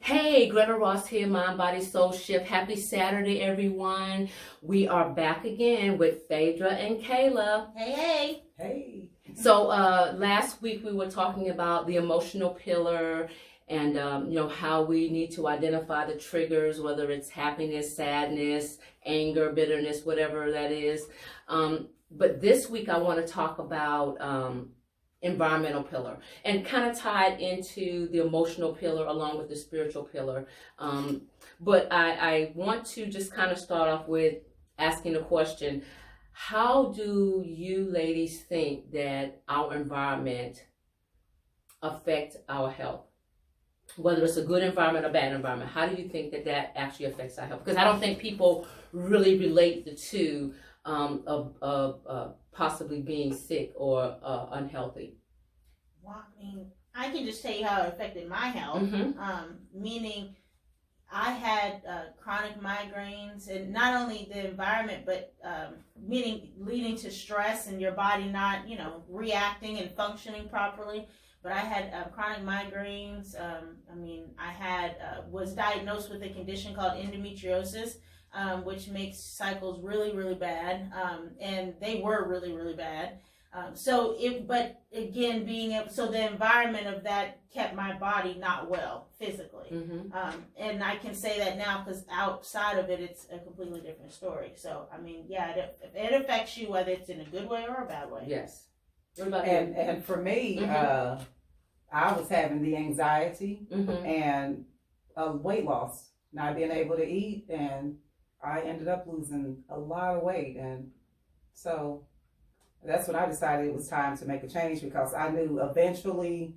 Hey, Greta Ross here, Mind, Body, Soul Shift. Happy Saturday, everyone. We are back again with Fayedra and Helah. Hey. Hey. So last week we were talking about the emotional pillar and how we need to identify the triggers, whether it's happiness, sadness, anger, bitterness, whatever that is. But this week I want to talk about environmental pillar and kind of tied into the emotional pillar along with the spiritual pillar. But I want to just kind of start off with asking a question. How do you ladies think that our environment affects our health? Whether it's a good environment or bad environment, how do you think that that actually affects our health? Because I don't think people really relate the two of possibly being sick or unhealthy. Well, I can just tell you how it affected my health. Meaning, I had chronic migraines, and not only the environment, but meaning leading to stress and your body not, reacting and functioning properly. But I had chronic migraines. Was diagnosed with a condition called endometriosis, which makes cycles really, really bad. And they were really, really bad. So the environment of that kept my body not well physically. And I can say that now because outside of it, it's a completely different story. So, it affects you whether it's in a good way or a bad way. Yes. What about And for me, I was having the anxiety and weight loss, not being able to eat, and I ended up losing a lot of weight. And so that's when I decided it was time to make a change, because I knew eventually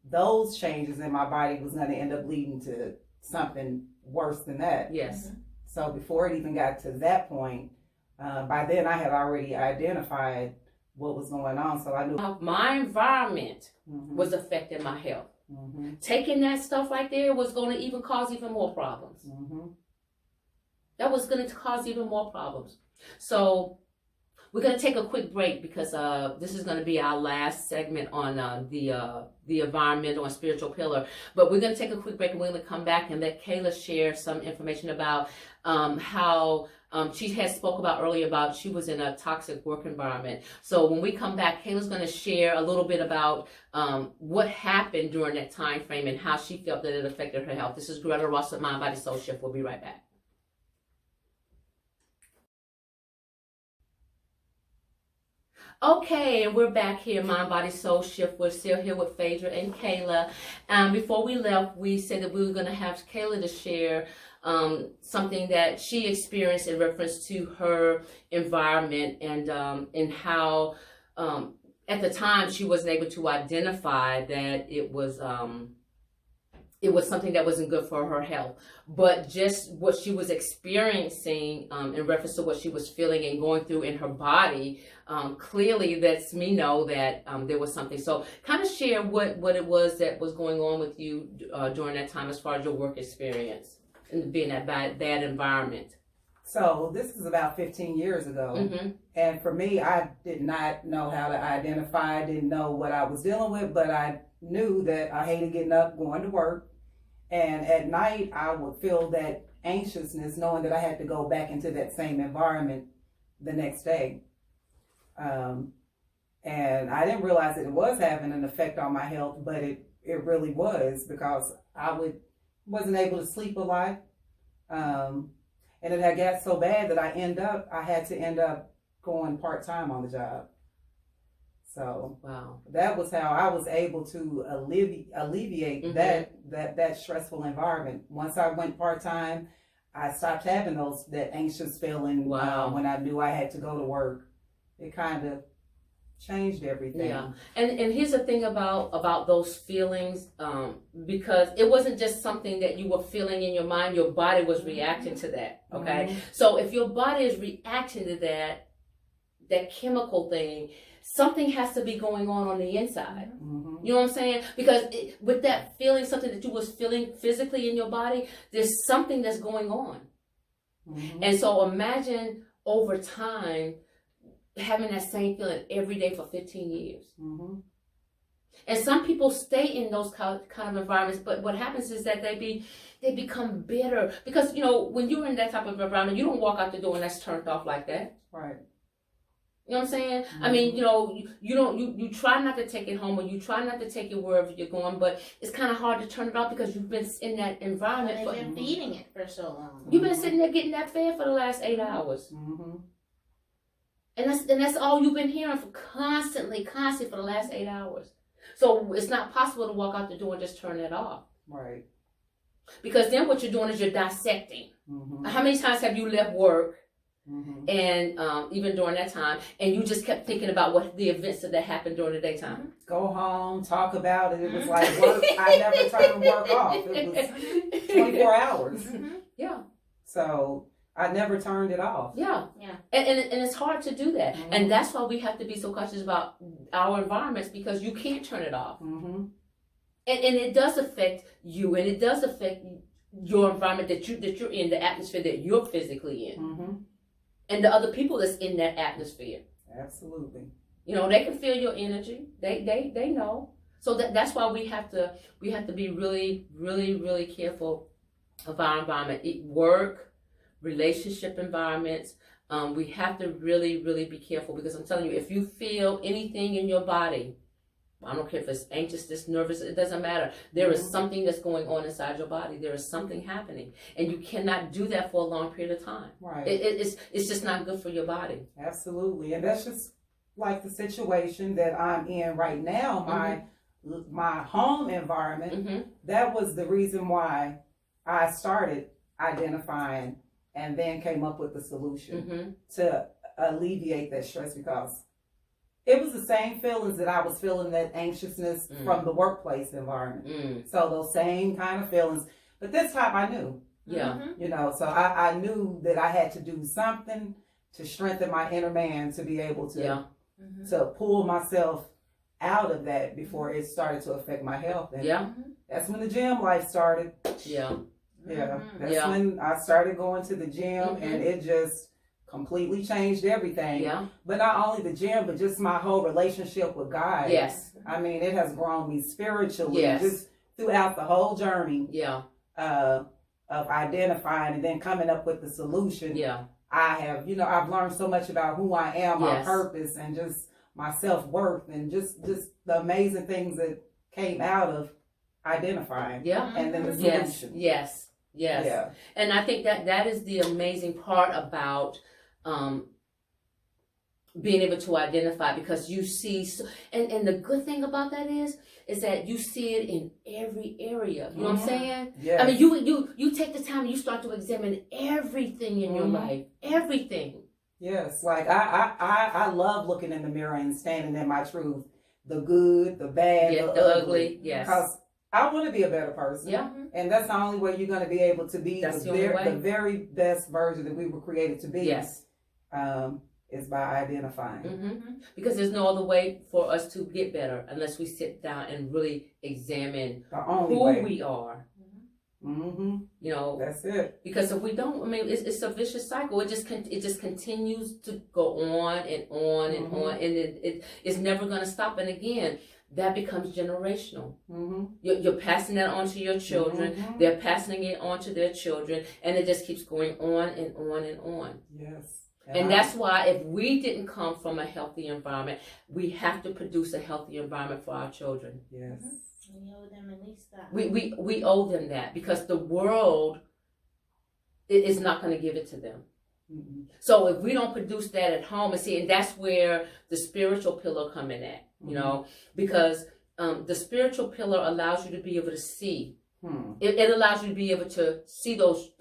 those changes in my body was going to end up leading to something worse than that. Yes. So before it even got to that point, by then I had already identified what was going on. So I knew my environment was affecting my health. Taking that stuff right there was going to even cause even more problems. That was going to cause even more problems. So we're going to take a quick break because this is going to be our last segment on the environmental and spiritual pillar. But we're going to take a quick break, and we're going to come back and let Helah share some information about how she had spoke about earlier about she was in a toxic work environment. So when we come back, Helah's going to share a little bit about what happened during that time frame and how she felt that it affected her health. This is Greta Ross with Mind, Body, Soul Shift. We'll be right back. Okay, and we're back here, Mind, Body, Soul Shift. We're still here with Fayedra and Helah. Before we left, we said that we were going to have Helah to share something that she experienced in reference to her environment and how at the time she wasn't able to identify that it was something that wasn't good for her health, but just what she was experiencing in reference to what she was feeling and going through in her body, clearly lets me know that there was something. So kind of share what it was that was going on with you during that time as far as your work experience and being in that bad environment. So this is about 15 years ago. And for me, I did not know how to identify, didn't know what I was dealing with, but I knew that I hated getting up, going to work. And at night, I would feel that anxiousness, knowing that I had to go back into that same environment the next day. And I didn't realize that it was having an effect on my health, but it really was, because I wasn't able to sleep a lot. And it had got so bad that I had to end up going part-time on the job. So wow, that was how I was able to alleviate that stressful environment. Once I went part-time, I stopped having that anxious feeling when I knew I had to go to work. It kind of changed everything. Yeah, and here's the thing about those feelings, because it wasn't just something that you were feeling in your mind, your body was reacting to that, okay? So if your body is reacting to that chemical thing, something has to be going on the inside. You know what I'm saying? Because with that feeling, something that you was feeling physically in your body, there's something that's going on. And so imagine over time having that same feeling every day for 15 years. And some people stay in those kind of environments, but what happens is that they become bitter because when you're in that type of environment, you don't walk out the door and that's turned off like that. Right. You know what I'm saying? Mm-hmm. I mean, you try not to take it home or you try not to take it wherever you're going, but it's kind of hard to turn it off because you've been in that environment. They've been feeding it for so long. You've been sitting there getting that fed for the last 8 hours. Mm-hmm. And that's all you've been hearing for constantly for the last 8 hours. So it's not possible to walk out the door and just turn it off. Right. Because then what you're doing is you're dissecting. Mm-hmm. How many times have you left work Mm-hmm. and even during that time, and you just kept thinking about what the events that happened during the daytime? Go home, talk about it. It was like work. I never turned work off. It was 24 hours. Mm-hmm. Yeah. So I never turned it off. Yeah. And it's hard to do that. Mm-hmm. And that's why we have to be so cautious about our environments because you can't turn it off. Mm-hmm. And it does affect you, and it does affect your environment that you're in, the atmosphere that you're physically in. Mm-hmm. And the other people that's in that atmosphere. Absolutely. They can feel your energy. They know. So that's why we have to be really, really, really careful of our environment. Work, relationship environments. We have to really, really be careful because I'm telling you, if you feel anything in your body, I don't care if it's anxiousness, nervous, it doesn't matter. There is something that's going on inside your body. There is something happening. And you cannot do that for a long period of time. Right. It's just not good for your body. Absolutely. And that's just like the situation that I'm in right now. My home environment, Mm-hmm. that was the reason why I started identifying and then came up with the solution Mm-hmm. to alleviate that stress because it was the same feelings that I was feeling, that anxiousness from the workplace environment. Mm. So those same kind of feelings. But this time I knew, Yeah. so I knew that I had to do something to strengthen my inner man to be able to to pull myself out of that before it started to affect my health. And that's when the gym life started. Yeah. Yeah. That's when I started going to the gym and it just completely changed everything. Yeah. But not only the gym, but just my whole relationship with God. Yes. I mean, it has grown me spiritually Yes. just throughout the whole journey Yeah. of identifying and then coming up with the solution. Yeah. I have, I've learned so much about who I am, my Yes. purpose, and just my self-worth, and just the amazing things that came out of identifying. Yeah. And then the Yes. solution. Yes. Yes. Yeah. And I think that is the amazing part about being able to identify, because you see, and the good thing about that is that you see it in every area. You know what I'm saying? Yes. I mean, you take the time and you start to examine everything in your life, everything. Yes, like I love looking in the mirror and standing in my truth, the good, the bad, the ugly. Yes. Because I want to be a better person. Yeah. And that's the only way you're going to be able to be That's the only way. the very best version that we were created to be. Yes. Is by identifying. Mm-hmm. Because there's no other way for us to get better unless we sit down and really examine The only who way. we are. Mm-hmm. That's it. Because if we don't, I mean, it's a vicious cycle. It just continues to go on and on and on, and it's never going to stop. And again, that becomes generational. Mm-hmm. You're passing that on to your children. Mm-hmm. They're passing it on to their children, and it just keeps going on and on and on. Yes. And that's why if we didn't come from a healthy environment, we have to produce a healthy environment for our children. Yes. We owe them at least that. We owe them that, because the world is not going to give it to them. Mm-hmm. So if we don't produce that at home, and that's where the spiritual pillar come in at, because the spiritual pillar allows you to be able to see. It allows you to be able to see those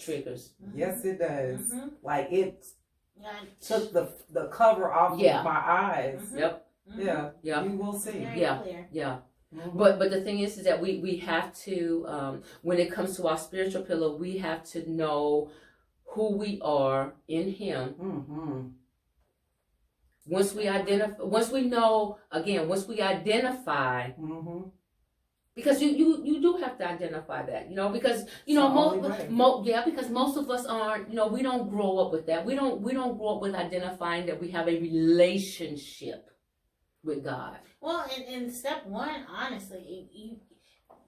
triggers. Yes, it does. Mm-hmm. Like it took the cover off of my eyes. Mm-hmm. Yep. Yeah. Yeah. You will see. Very clear. Yeah. Mm-hmm. But the thing is that we have to, when it comes to our spiritual pillar, we have to know who we are in Him. Mm-hmm. Once we identify, Mm-hmm. because you do have to identify that, because because most of us aren't, we don't grow up with that. We don't grow up with identifying that we have a relationship with God. Well, in step one, honestly,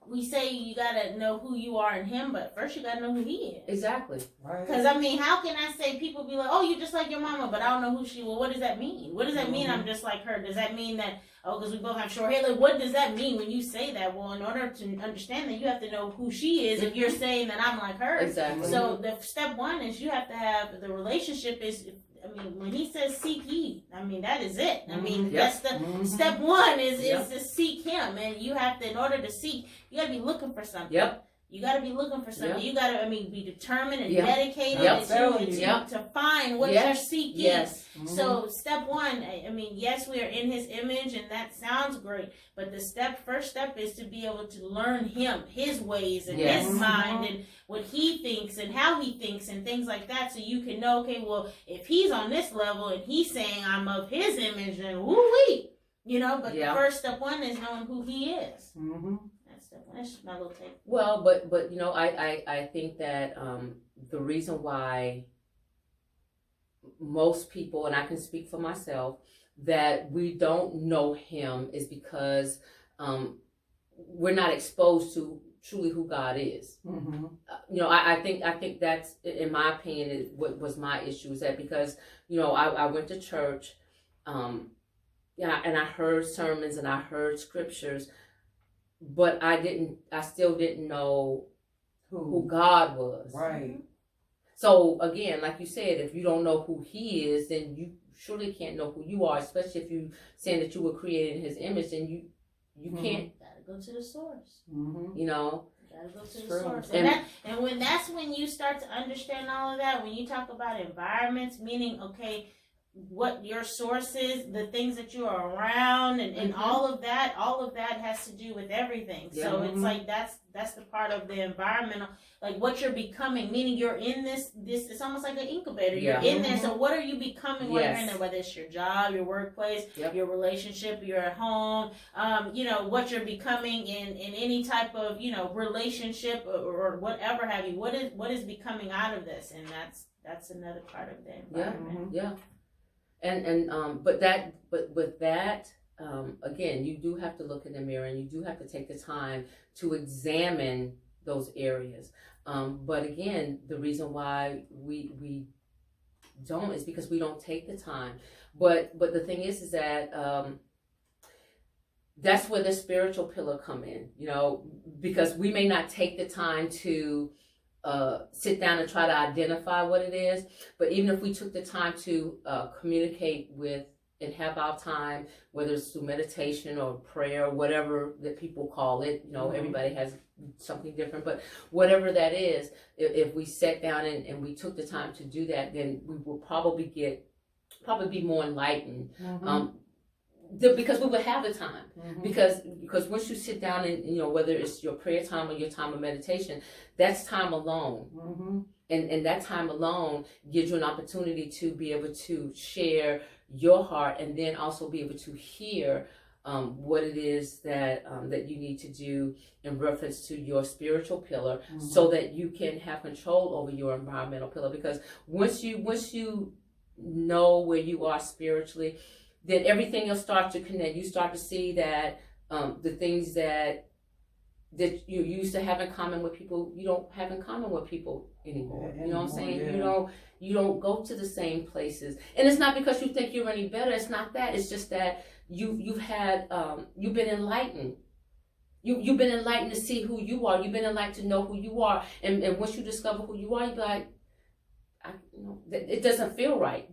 we say you gotta know who you are in Him, but first you gotta know who He is. Exactly. Because I mean, how can I say people be like, "Oh, you just like your mama," but I don't know who she? Well, what does that mean? What does that mean? I'm just like her. Does that mean that because we both have short hair? Like, what does that mean when you say that? Well, in order to understand that, you have to know who she is. If you're saying that I'm like her, Exactly. So the step one is you have to have the relationship is. I mean, when He says seek ye, I mean, that is it. I mean, that's the step one is to seek Him. And you have to, in order to seek, you got to be looking for something. Yep. You got to be looking for something. Yep. You got to, be determined and Yep. dedicated to find what you're seeking. Yes. So step one, I mean, yes, we are in His image, and that sounds great. But the first step is to be able to learn Him, His ways, and His mind, and what He thinks, and how He thinks, and things like that. So you can know, okay, well, if He's on this level and He's saying I'm of His image, then woo-wee. But the first step one is knowing who He is. That's just my little take. Well, but I think that the reason why most people, and I can speak for myself, that we don't know Him is because we're not exposed to truly who God is. I think that's, in my opinion, what was my issue, is that because I went to church, and I heard sermons and I heard scriptures, but I still didn't know who God was. Right. So again, like you said, if you don't know who He is, then you surely can't know who you are, especially if you saying that you were created in His image, then you can't. Gotta go to the source. Gotta go to the source. And that's when you start to understand all of that. When you talk about environments, meaning, okay, what your source is, the things that you are around, and all of that has to do with everything. So it's like that's the part of the environmental, like what you're becoming, meaning you're in this it's almost like an incubator. You're in there. So what are you becoming when you're in there, whether it's your job, your workplace, your relationship, you're at home, what you're becoming in any type of relationship or whatever have you, what is becoming out of this, and that's another part of the environment. But with that, again, you do have to look in the mirror, and you do have to take the time to examine those areas. But again, the reason why we don't is because we don't take the time. But the thing is that that's where the spiritual pillar come in, because we may not take the time to sit down and try to identify what it is, but even if we took the time to communicate with and have our time, whether it's through meditation or prayer, or whatever that people call it, everybody has something different, but whatever that is, if we sat down and we took the time to do that, then we will probably be more enlightened. Because we would have the time, because once you sit down and whether it's your prayer time or your time of meditation, that's time alone, and that time alone gives you an opportunity to be able to share your heart, and then also be able to hear what it is that you need to do in reference to your spiritual pillar, so that you can have control over your environmental pillar. Because once you know where you are spiritually, then everything will start to connect. You start to see that the things that you used to have in common with people, you don't have in common with people anymore. You know what I'm saying? Yeah. You don't go to the same places, and it's not because you think you're any better. It's not that. It's just that you've been enlightened. You've been enlightened to see who you are. You've been enlightened to know who you are, and once you discover who you are, you be like, it doesn't feel right.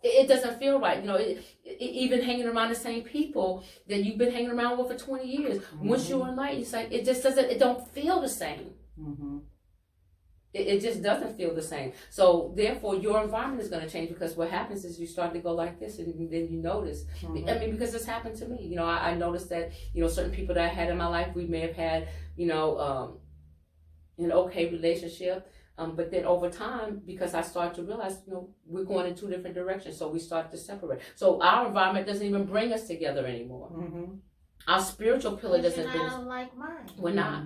It doesn't feel right. Even hanging around the same people that you've been hanging around with for 20 years. Once you're enlightened, it's like, it don't feel the same. It just doesn't feel the same. So therefore, your environment is going to change, because what happens is you start to go like this, and then you notice. Because this happened to me. I noticed that, certain people that I had in my life, we may have had, an okay relationship. But then over time, because I started to realize, we're going in two different directions, so we start to separate. So our environment doesn't even bring us together anymore. Our spiritual pillar doesn't bring us. Like mine. We're not.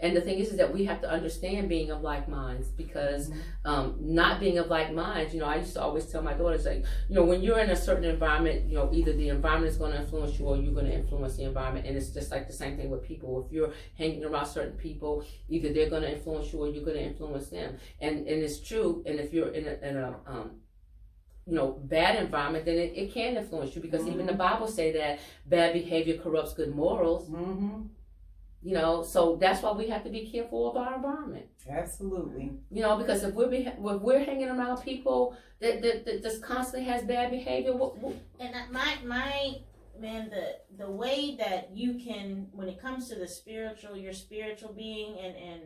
And the thing is that we have to understand being of like minds, because not being of like minds, I used to always tell my daughters, like, when you're in a certain environment, either the environment is going to influence you or you're going to influence the environment. And it's just like the same thing with people. If you're hanging around certain people, either they're going to influence you or you're going to influence them. And it's true. And if you're in a bad environment, then it can influence you, because even the Bible say that bad behavior corrupts good morals. So that's why we have to be careful of our environment. Absolutely. Because if we're hanging around people that just constantly has bad behavior, and the way that you can, when it comes to your spiritual being and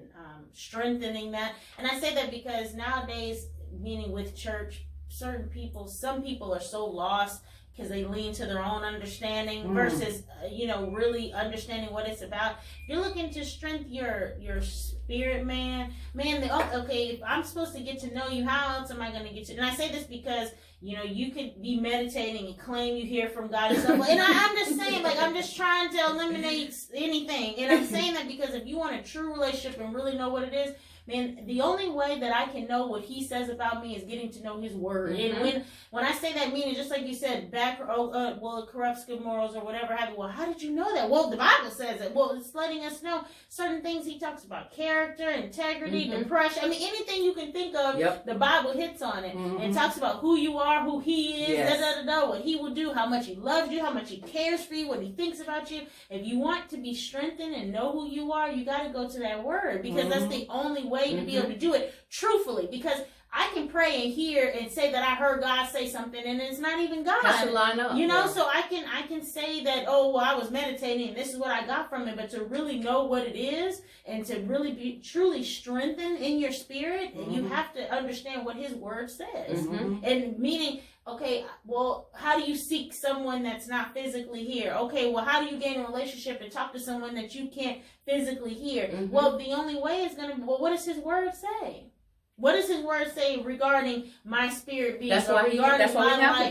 strengthening that, and I say that because nowadays, meaning with church, some people are so lost because they lean to their own understanding versus really understanding what it's about. If you're looking to strengthen your spirit, if I'm supposed to get to know you, how else am I going to get to? And I say this because you could be meditating and claim you hear from God and stuff. And I'm just saying, I'm just trying to eliminate anything. And I'm saying that because if you want a true relationship and really know what it is, man, the only way that I can know what he says about me is getting to know his word. And when I say that, meaning, just like you said, it corrupts good morals or whatever have you. Well, how did you know that? Well, the Bible says it. Well, it's letting us know certain things. He talks about character, integrity, depression. I mean, anything you can think of, the Bible hits on it. And talks about who you are, who he is, what he will do, how much he loves you, how much he cares for you, what he thinks about you. If you want to be strengthened and know who you are, you got to go to that word, because that's the only way to be able to do it truthfully. Because I can pray and hear and say that I heard God say something, and it's not even God. Has to line up. So I can say that, I was meditating and this is what I got from it, but to really know what it is and to really be truly strengthened in your spirit, you have to understand what his word says. And meaning, okay, well, how do you seek someone that's not physically here? Okay, well, how do you gain a relationship and talk to someone that you can't physically hear? Well, the only way is going to be, what does his word say? What does his word say regarding my spirit being? That's why we have the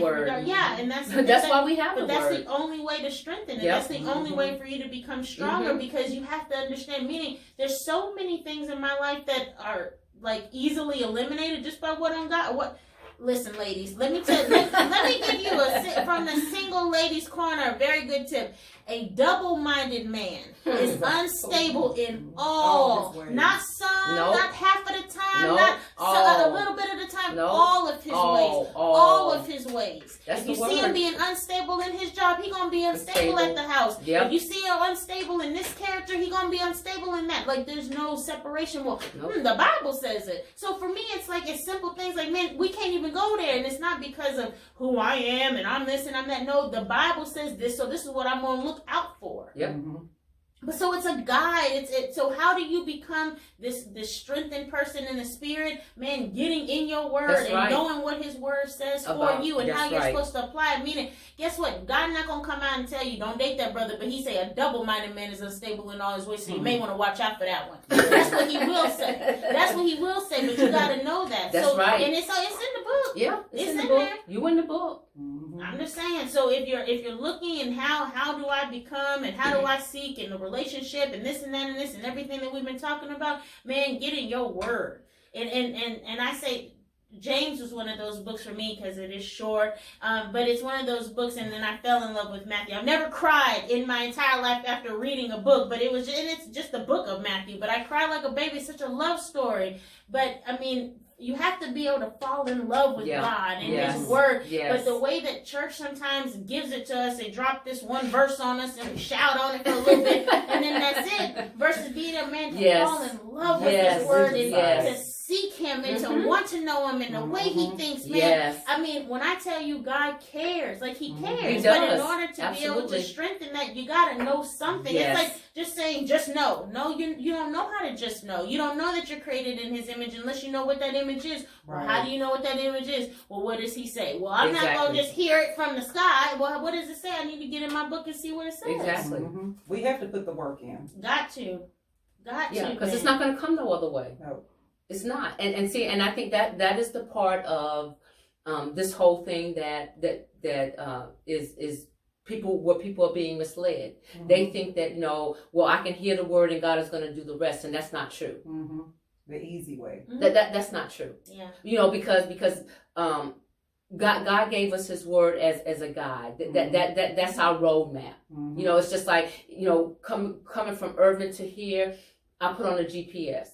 word. And that's why we have the word. But that's the only way to strengthen it. That's the only way for you to become stronger, because you have to understand. Meaning, there's so many things in my life that are easily eliminated just by what I'm got. Listen, ladies, let me give you from the single ladies corner a very good tip. A double-minded man is unstable in all, not some, not half of the time, not a little bit of the time, all of his ways, all of his ways. If you see him being unstable in his job, he's going to be unstable at the house. If you see him unstable in this character, he's going to be unstable in that. There's no separation. Well, the Bible says it. So for me, it's simple things man, we can't even go there. And it's not because of who I am and I'm this and I'm that. No, the Bible says this, so this is what I'm going to look out for. But so it's a guide. So how do you become this strengthened person in the spirit? Man, getting in your word knowing what his word says for you and how you're supposed to apply it. Meaning, guess what? God's not going to come out and tell you, don't date that brother. But he say a double-minded man is unstable in all his ways. So you may want to watch out for that one. That's what he will say. That's what he will say. But you got to know that. That's right. And it's in the book. Yeah, it's in the book. There. You in the book. I'm just saying. So if you're looking and how do I become and how do I seek in the relationship and this and that and this and everything that we've been talking about, man, get in your word. And I say James was one of those books for me because it is short, but it's one of those books. And then I fell in love with Matthew. I've never cried in my entire life after reading a book, but it's just the book of Matthew. But I cried like a baby. It's such a love story. But I mean, you have to be able to fall in love with God and his word. But the way that church sometimes gives it to us, they drop this one verse on us and we shout on it for a little bit and then that's it. Versus being a man to fall in love with his word and to seek him and to want to know him and the way he thinks, man. I mean, when I tell you God cares, he cares. But in order to be able to strengthen that, you got to know something. It's like just saying, just know. No, you don't know how to just know. You don't know that you're created in his image unless you know what that image is. Well, how do you know what that image is? Well, what does he say? Well, I'm not going to just hear it from the sky. Well, what does it say? I need to get in my book and see what it says. Exactly. We have to put the work in. Got to. Yeah, because it's not going to come no other way. No. It's not. And see, and I think that is the part of this whole thing that is people are being misled. They think that, well, I can hear the word and God is going to do the rest, and that's not true. The easy way. That's not true. Yeah. Because God gave us His word as a guide. That's our roadmap. It's just like, coming from Irvin to here, I put on a GPS.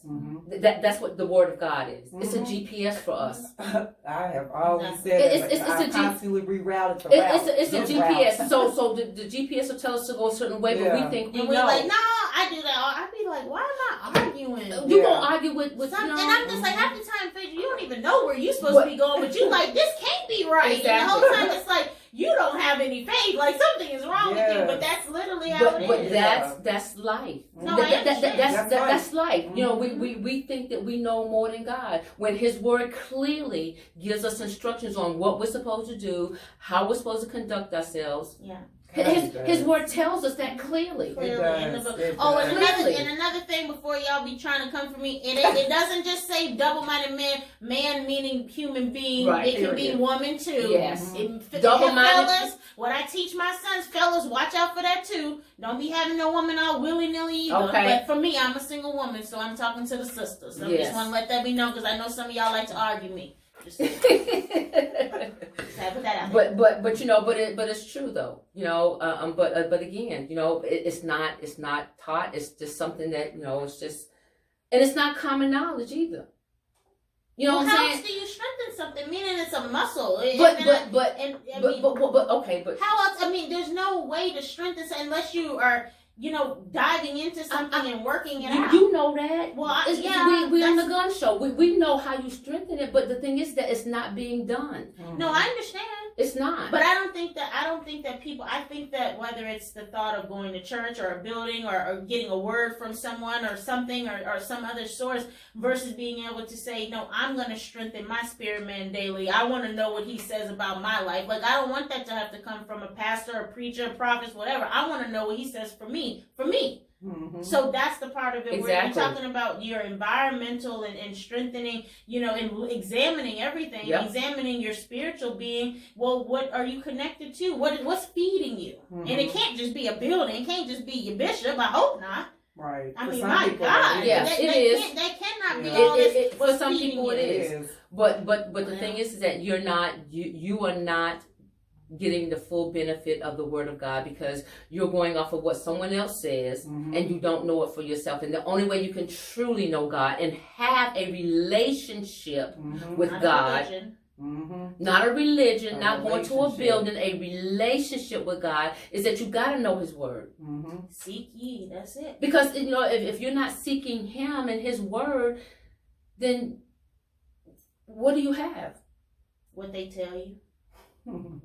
That's what the word of God is. It's a GPS for us. I have always said I constantly rerouted the route. It's a GPS. So the GPS will tell us to go a certain way, but we think we know. We're like, no, I do that. I'd be like, why am I arguing? You gonna argue with something? And I'm just like, half the time, Fayedra, you don't even know where you're supposed to be going, but you like, this can't be right. Exactly. And the whole time it's like, you don't have any faith. Like something is wrong with you. But that's literally how it is. But that's life. No, I understand. That's life. We think that we know more than God, when His word clearly gives us instructions on what we're supposed to do, how we're supposed to conduct ourselves. Yeah. His word tells us that clearly. In the book. And another thing before y'all be trying to come for me, it doesn't just say double-minded man meaning human being. Right, it can be woman too. Yes. Double-minded. Fellas, what I teach my sons, fellas, watch out for that too. Don't be having no woman all willy-nilly either. Okay. But for me, I'm a single woman, so I'm talking to the sisters. So I just want to let that be known, because I know some of y'all like to argue me. Just put that out there. But it's true though, but again, it's not taught. It's just something that it's just, and it's not common knowledge either. What I'm saying? How else do you strengthen something? Meaning it's a muscle. But how else? I mean, there's no way to strengthen something unless you are, diving into something and working it out. You know that. Well, we're on the gun show. We know how you strengthen it, but the thing is that it's not being done. No, I understand. It's not. But I don't think that people, I think that whether it's the thought of going to church or a building or getting a word from someone or something or some other source versus being able to say, no, I'm going to strengthen my spirit man daily. I want to know what he says about my life. Like, I don't want that to have to come from a pastor, a preacher, a prophet, whatever. I want to know what he says for me. So that's the part of it where you're talking about your environmental and strengthening, and examining everything, examining your spiritual being. Well, what are you connected to? What's feeding you? And it can't just be a building. It can't just be your bishop. I hope not. Right. I mean, my God. Yes, it is. That cannot be all this. For some people, it is. is. But the thing is that you are not getting the full benefit of the word of God, because you're going off of what someone else says and you don't know it for yourself. And the only way you can truly know God and have a relationship with God, not a religion, not going to a building, a relationship with God, is that you got to know His word. Seek ye, that's it. Because if you're not seeking Him and His word, then what do you have? What they tell you.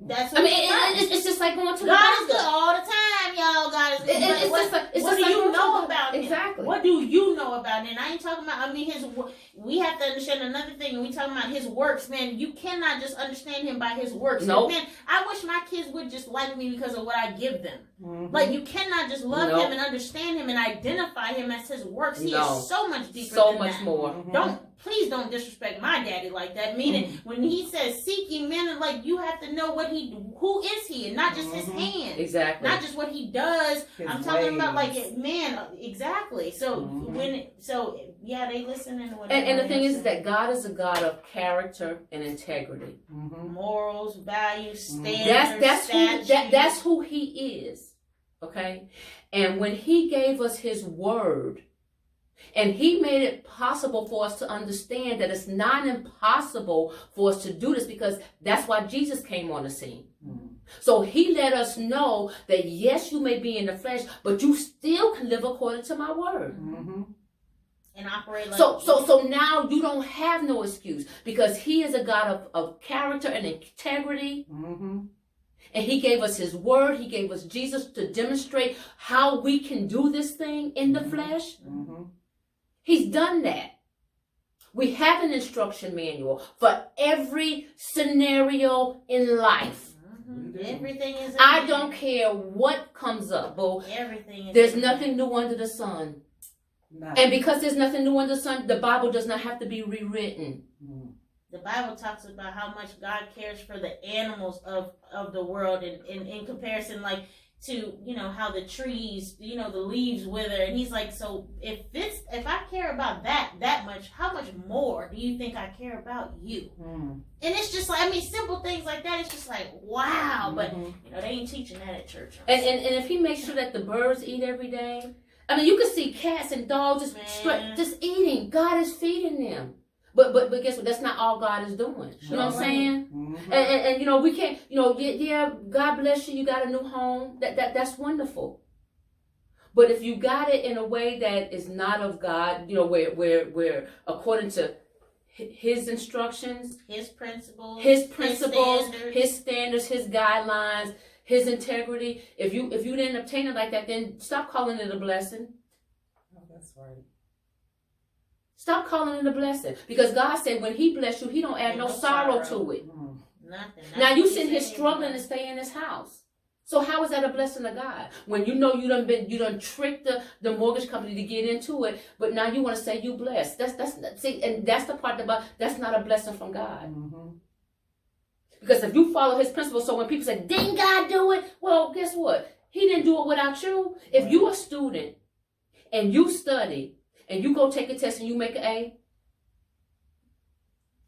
That's what it's just like going to the God is good all the time, y'all. God is good. What do you know about Him? Exactly. What do you know about Him? And I ain't talking about, we have to understand another thing. When we talking about His works, man, you cannot just understand Him by His works. Nope. Man, I wish my kids would just like me because of what I give them. Like, you cannot just love Him and understand Him and identify Him as His works. He is so much deeper than that. More. Please don't disrespect my daddy like that. Meaning, when he says seeking men, like, you have to know who is he, and not just his hand. Exactly. Not just what he does. I'm talking about, like, man, exactly. So they listen and whatever. And the thing is that God is a God of character and integrity. Morals, values, standards, that's who He is. Okay? And when He gave us His word, and He made it possible for us to understand that it's not impossible for us to do this, because that's why Jesus came on the scene. So He let us know that yes, you may be in the flesh, but you still can live according to my word. And operate like so now you don't have no excuse, because He is a God of character and integrity. And He gave us His word. He gave us Jesus to demonstrate how we can do this thing in the flesh. He's done that. We have an instruction manual for every scenario in life. Everything is. I don't care what comes up, boo. Everything is. There's nothing new under the sun. And because there's nothing new under the sun, the Bible does not have to be rewritten. The Bible talks about how much God cares for the animals of the world, and in comparison, like, to, how the trees, the leaves wither, and he's like, so if I care about that much, how much more do you think I care about you? And it's just like, simple things like that, it's just like, wow. But they ain't teaching that at church. And if he makes sure that the birds eat every day, you can see cats and dogs just eating. God is feeding them. But guess what? That's not all God is doing. You know what I'm saying? And we can't. Yeah. God bless you. You got a new home. That's wonderful. But if you got it in a way that is not of God, where according to His instructions, His principles, His standards, His guidelines, His integrity. If you didn't obtain it like that, then stop calling it a blessing. Oh, that's right. Stop calling it a blessing. Because God said when He bless you, He don't add no sorrow to it. Nothing. Now you sitting here struggling to stay in this house. So how is that a blessing of God? When you done tricked the mortgage company to get into it, but now you want to say you blessed. That's the part about that's not a blessing from God. Because if you follow His principles, so when people say, didn't God do it? Well, guess what? He didn't do it without you. If you're a student and you study and you go take a test and you make an A,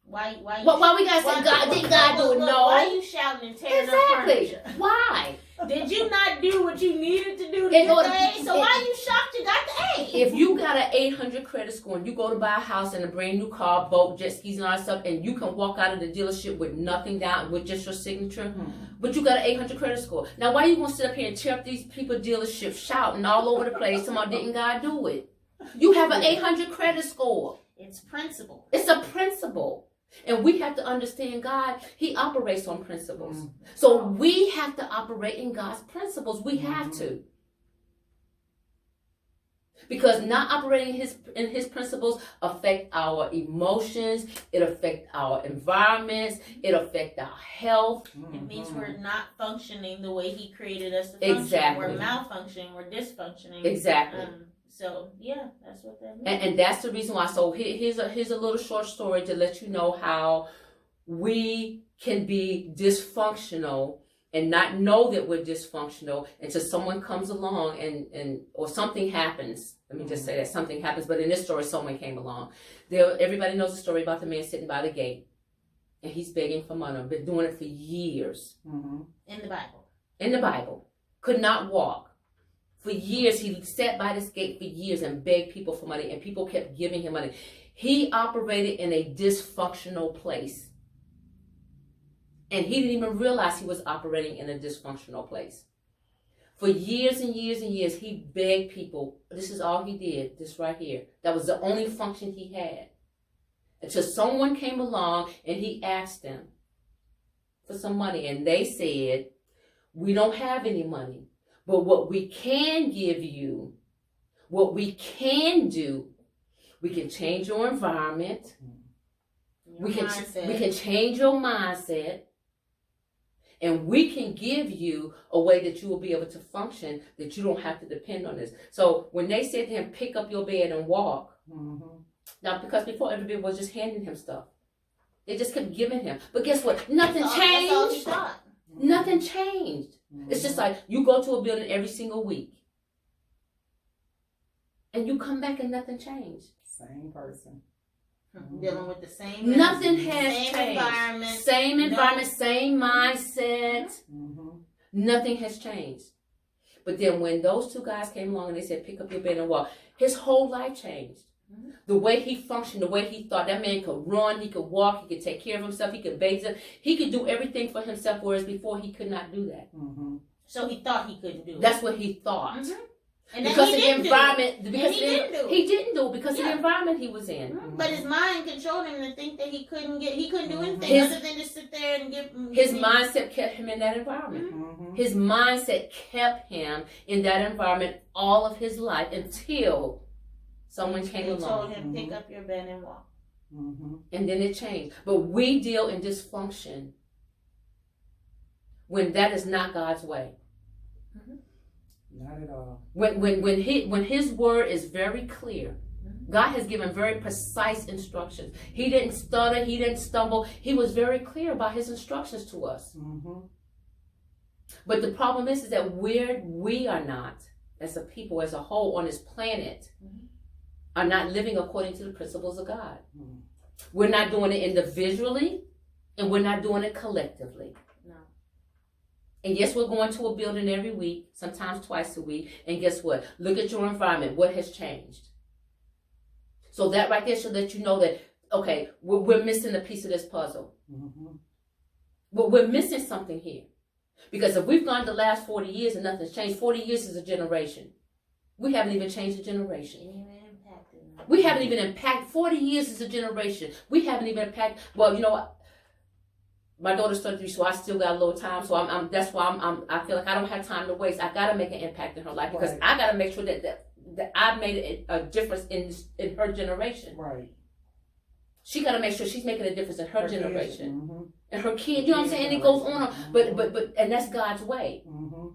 why we gotta say God? Did God do it? No. Why are you shouting and tearing up furniture? Why? Did you not do what you needed to do to get the A? So why are you shocked you got the A? If you got an 800 credit score and you go to buy a house and a brand new car, boat, jet skis, and all that stuff, and you can walk out of the dealership with nothing down, with just your signature, but you got an 800 credit score. Now, why you gonna sit up here and tear up these people dealerships, shouting all over the place, somebody didn't God do it? You have an 800 credit score. It's principle. It's a principle. And we have to understand God, He operates on principles. So we have to operate in God's principles. We have to. Because not operating in his principles affect our emotions, it affects our environments, it affects our health. It means we're not functioning the way He created us to function. Exactly. We're malfunctioning, we're dysfunctioning. Exactly. So yeah, that's what that means. And that's the reason why. So here's a little short story to let you know how we can be dysfunctional and not know that we're dysfunctional until someone comes along and or something happens. Let me just say that something happens. But in this story, someone came along. Everybody knows the story about the man sitting by the gate, and he's begging for money. Been doing it for years. In the Bible. In the Bible, could not walk. For years, he sat by this gate for years and begged people for money, and people kept giving him money. He operated in a dysfunctional place. And he didn't even realize he was operating in a dysfunctional place. For years and years and years, he begged people. This is all he did, this right here. That was the only function he had. Until someone came along and he asked them for some money. And they said, we don't have any money. But what we can give you, what we can do, we can change your environment. We can change your mindset. And we can give you a way that you will be able to function, that you don't have to depend on this. So when they said to him, pick up your bed and walk. Now, because before everybody was just handing him stuff. They just kept giving him. But guess what? Nothing changed. That's all he thought. Nothing changed. It's just like you go to a building every single week. And you come back and nothing changed. Same person. Dealing with the same. Nothing has changed. Environment. Same environment, same mindset. Nothing has changed. But then when those two guys came along and they said, pick up your bed and walk, his whole life changed. The way he functioned, the way he thought, that man could run, he could walk, he could take care of himself, he could bathe himself, he could do everything for himself, whereas before he could not do that. So he thought he couldn't do it. That's what he thought. And because of the environment, he didn't do it because of the environment he was in. But his mind controlled him to think that he couldn't do anything other than just sit there and give. His mindset kept him in that environment. His mindset kept him in that environment all of his life until someone came along. Told him, pick up your bed and walk. And then it changed. But we deal in dysfunction when that is not God's way. Not at all. When his word is very clear, God has given very precise instructions. He didn't stutter. He didn't stumble. He was very clear about his instructions to us. Mm-hmm. But the problem is that we are not, as a people, as a whole on this planet, are not living according to the principles of God. Mm-hmm. We're not doing it individually, and we're not doing it collectively. No. And yes, we're going to a building every week, sometimes twice a week. And guess what? Look at your environment. What has changed? So that right there should let you know that, okay, we're missing a piece of this puzzle. Mm-hmm. We're missing something here. Because if we've gone the last 40 years and nothing's changed, 40 years is a generation. We haven't even changed a generation. We haven't even impacted, 40 years is a generation. We haven't even impacted, well, you know what? My daughter's 33, so I still got a little time. So that's why I feel like I don't have time to waste. I got to make an impact in her life because I got to make sure that I've made a difference in her generation. Right. She got to make sure she's making a difference in her generation. Mm-hmm. And her kid, you know what I'm saying? And it goes on. But and that's God's way. Mm-hmm.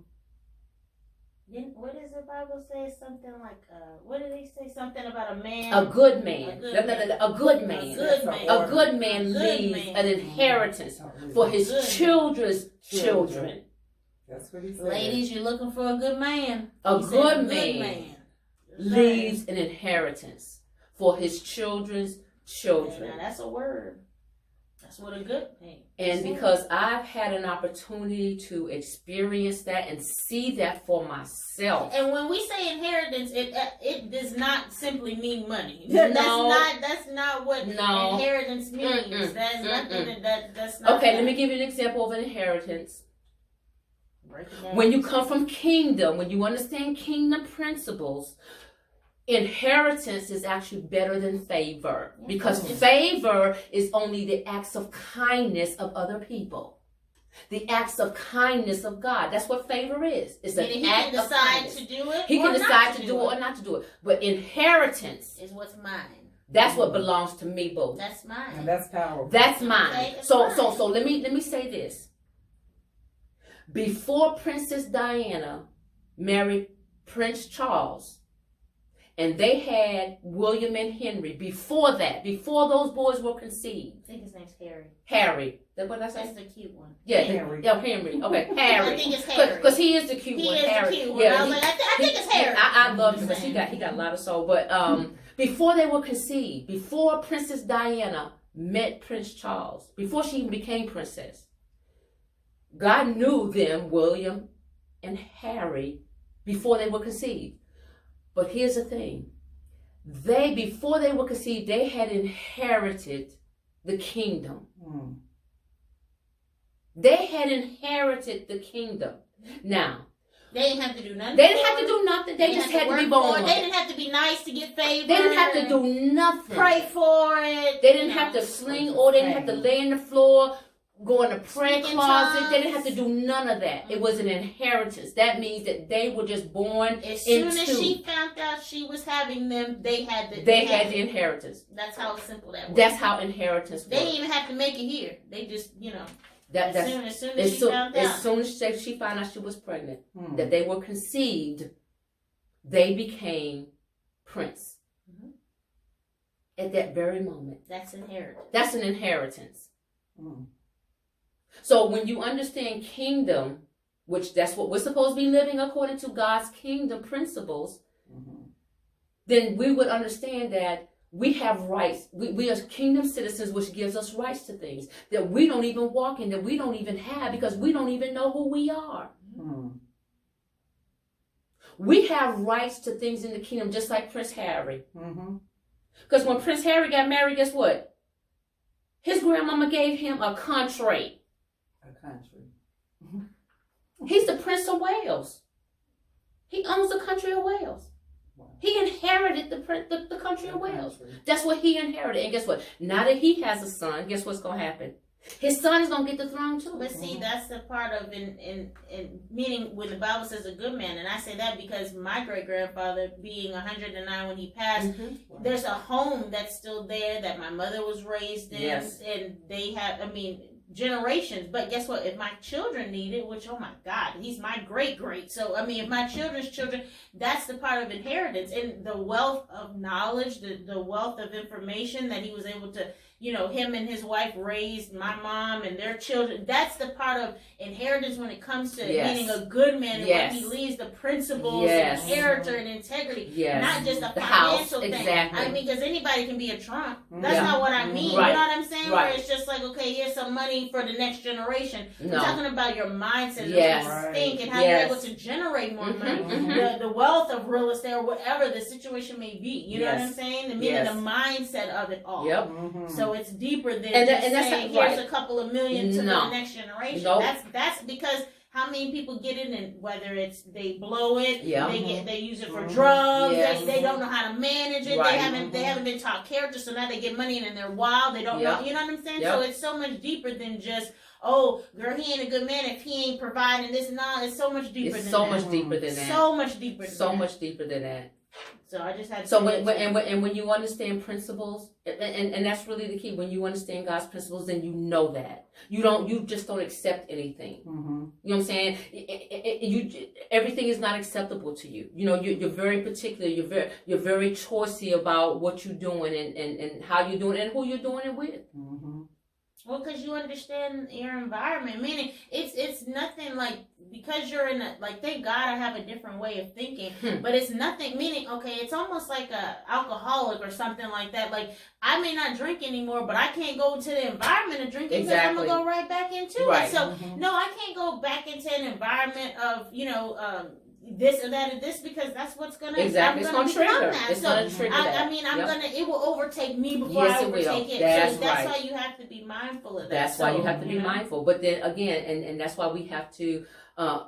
What does the Bible say? Something like, what did he say? Something about a man? A good man. A good man. A good man. Leaves an inheritance for his children's children. That's what he said. Ladies, you're looking for a good man. A good man leaves an inheritance for his children's children. Now that's a word. That's what a good man. And because I've had an opportunity to experience that and see that for myself. And when we say inheritance, it does not simply mean money. No. That's not what inheritance means. That's nothing that's not. Okay, let me give you an example of an inheritance. When you come from kingdom, when you understand kingdom principles, inheritance is actually better than favor, because favor is only the acts of kindness of other people, the acts of kindness of God. That's what favor is. It's an act of kindness. He can decide to do it. He can decide to do it or not to do it. But inheritance is what's mine. That's what belongs to me, boo. That's mine. And that's powerful. That's mine. Okay, So let me say this. Before Princess Diana married Prince Charles, and they had William and Henry. Before those boys were conceived. I think his name's Harry. Harry. That's what I said? That's the cute one. Yeah, Henry. Yeah, Henry. Okay, Harry. I think it's Harry. Because he is the cute one. He is Harry. the cute one. Yeah, I was like, I think it's Harry. I love him because he got a lot of soul. But before they were conceived, before Princess Diana met Prince Charles, before she even became princess, God knew them, William and Harry, before they were conceived. But here's the thing. Before they were conceived, they had inherited the kingdom. Mm. They had inherited the kingdom. Now, they didn't have to do nothing. They didn't have to do nothing. They just had to be born. They didn't have to be nice to get favor. They didn't have to do nothing. Pray for it. They didn't have to sling, or they didn't have to lay on the floor, go in the prayer closet. They didn't have to do none of that. It was an inheritance. That means that they were just born as soon as she found out she was having them, they had the inheritance. That's how simple that was. That's how inheritance works. They didn't even have to make it here. They just, as soon as she found out she was pregnant, that they were conceived, they became prince. Mm-hmm. At that very moment. That's inheritance. That's an inheritance. Mm. So when you understand kingdom, which that's what we're supposed to be living according to God's kingdom principles, then we would understand that we have rights. We are kingdom citizens, which gives us rights to things that we don't even walk in, that we don't even have, because we don't even know who we are. Mm. We have rights to things in the kingdom, just like Prince Harry. Because when Prince Harry got married, guess what? His grandmama gave him a country. He's the Prince of Wales. He owns the country of Wales. Wow. He inherited the country of Wales. That's what he inherited. And guess what? Now that he has a son, guess what's going to happen? His son is going to get the throne too. But see, that's the part of meaning when the Bible says a good man. And I say that because my great-grandfather, being 109 when he passed, there's a home that's still there that my mother was raised in. Yes. And they have, generations. But guess what? If my children need it, which, oh my God, he's my great. So, I mean, if my children's children, that's the part of inheritance. And the wealth of knowledge, the wealth of information that he was able to, him and his wife raised my mom and their children. That's the part of inheritance when it comes to being a good man and what he leaves, the principles and character and integrity, not just a financial thing. Exactly. I mean, because anybody can be a Trump. That's not what I mean. Right. You know what I'm saying? Right. Where it's just like, okay, here's some money for the next generation. No. I'm talking about your mindset, Yes. what you think, and how you're able to generate more money. The wealth of real estate or whatever the situation may be. You know what I'm saying? The meaning, the mindset of it all. Yep. So it's deeper than And just that's saying, right. here's a couple of million to the next generation. Nope. That's because how many people get in and whether it's they blow it, Yeah. they use it for drugs, Yes. they don't know how to manage it, Right. they haven't been taught character, so now they get money and they're wild, they don't know, you know what I'm saying? Yep. So it's so much deeper than just, oh, girl, he ain't a good man if he ain't providing this and all. It's so much deeper It's than so that. much deeper than that. So much deeper than So that. much deeper than that. So I just had to So say when you understand principles, and that's really the key. When you understand God's principles, then you know that you just don't accept anything. You know what I'm saying? Everything is not acceptable to you. You're very particular. You're very choosy about what you're doing and how you're doing it and who you're doing it with. Well, because you understand your environment. Meaning, it's nothing like, because you're in a, like, thank God I have a different way of thinking. But it's nothing, meaning, okay, it's almost like a alcoholic or something like that. Like, I may not drink anymore, but I can't go to the environment of drinking because I'm going to go right back into it. So, no, I can't go back into an environment of, this or that or this, because that's what's gonna It's gonna trigger. It's gonna trigger that. I mean, it will overtake me before I overtake it. That's so that's right. why you have to be mindful of that. That's why you have to be mindful. But then again, and that's why we have to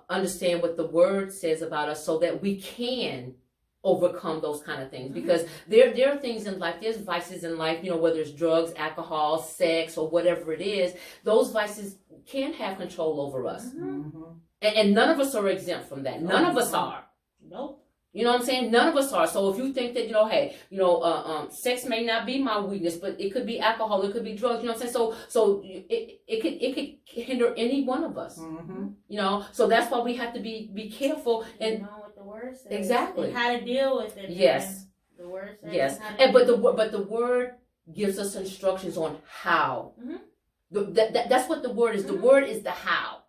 understand what the word says about us, so that we can overcome those kind of things. Because there are things in life, there's vices in life, whether it's drugs, alcohol, sex, or whatever it is, those vices can have control over us. And none of us are exempt from that. None of us are. Nope. You know what I'm saying? None of us are. So if you think that, hey, sex may not be my weakness, but it could be alcohol, it could be drugs, you know what I'm saying? So it could hinder any one of us. So that's why we have to be careful and know what the word says. Exactly. And how to deal with it. Yes. The word says. Yes. But the word gives us instructions on how. That's what the word is. The word is the how.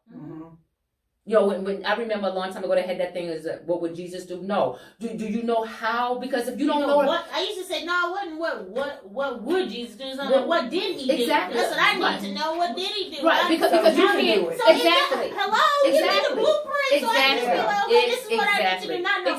When I remember a long time ago, they had that thing is, what would Jesus do? No. Do you know how? Because if you don't know what, I used to say, no, it wasn't what would Jesus do? What did he do? Exactly. That's what I need to know. What did he do? Right, because you can do it. So Exactly. Hello? Give me the blueprint so I can be like, okay, this is what I need to do. Not know.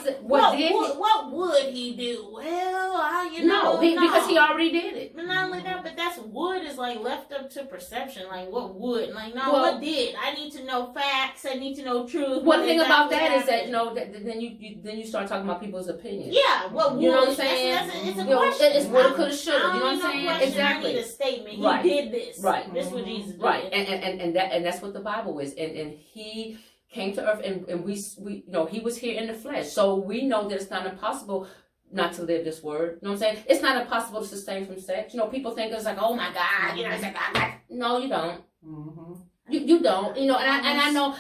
What would he do? Well, No, because he already did it. But not only that, but that's would is like left up to perception. Like, what would? Like, no, what did? I need to know facts. I need to know truth. One thing about that is that then you start talking about people's opinions. Yeah, what would? You know what I'm saying? It's a question. It's what coulda, shoulda. You know what I'm saying? Question. Exactly. I need a statement. Right. He did this. Right. This is what Jesus did. Right. And that's what the Bible is. And he came to earth, and we he was here in the flesh. So we know that it's not impossible not to live this word. You know what I'm saying? It's not impossible to sustain from sex. People think it's like, oh my God, it's like, no, you don't. You don't, and I know.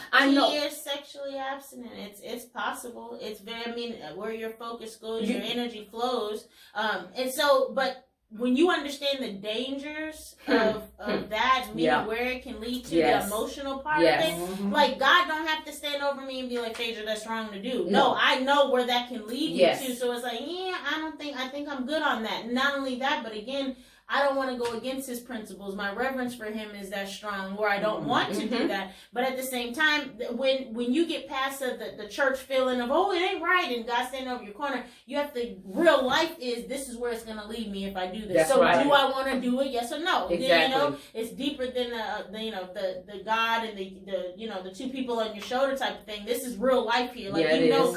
You're sexually abstinent. It's possible. It's very, where your focus goes, your energy flows. And so, but when you understand the dangers of that, meaning where it can lead to the emotional part of it, like God don't have to stand over me and be like, Phaedra, that's wrong to do. No, I know where that can lead you to. So it's like, I think I'm good on that. Not only that, but again, I don't want to go against his principles. My reverence for him is that strong where I don't want to do that. But at the same time, when you get past the church feeling of, oh, it ain't right, and God standing over your corner, you have to, real life is, this is where it's going to lead me if I do this. That's so right. do I want to do it? Yes or no? Exactly. It's deeper than the God and the two people on your shoulder type of thing. This is real life here. Like,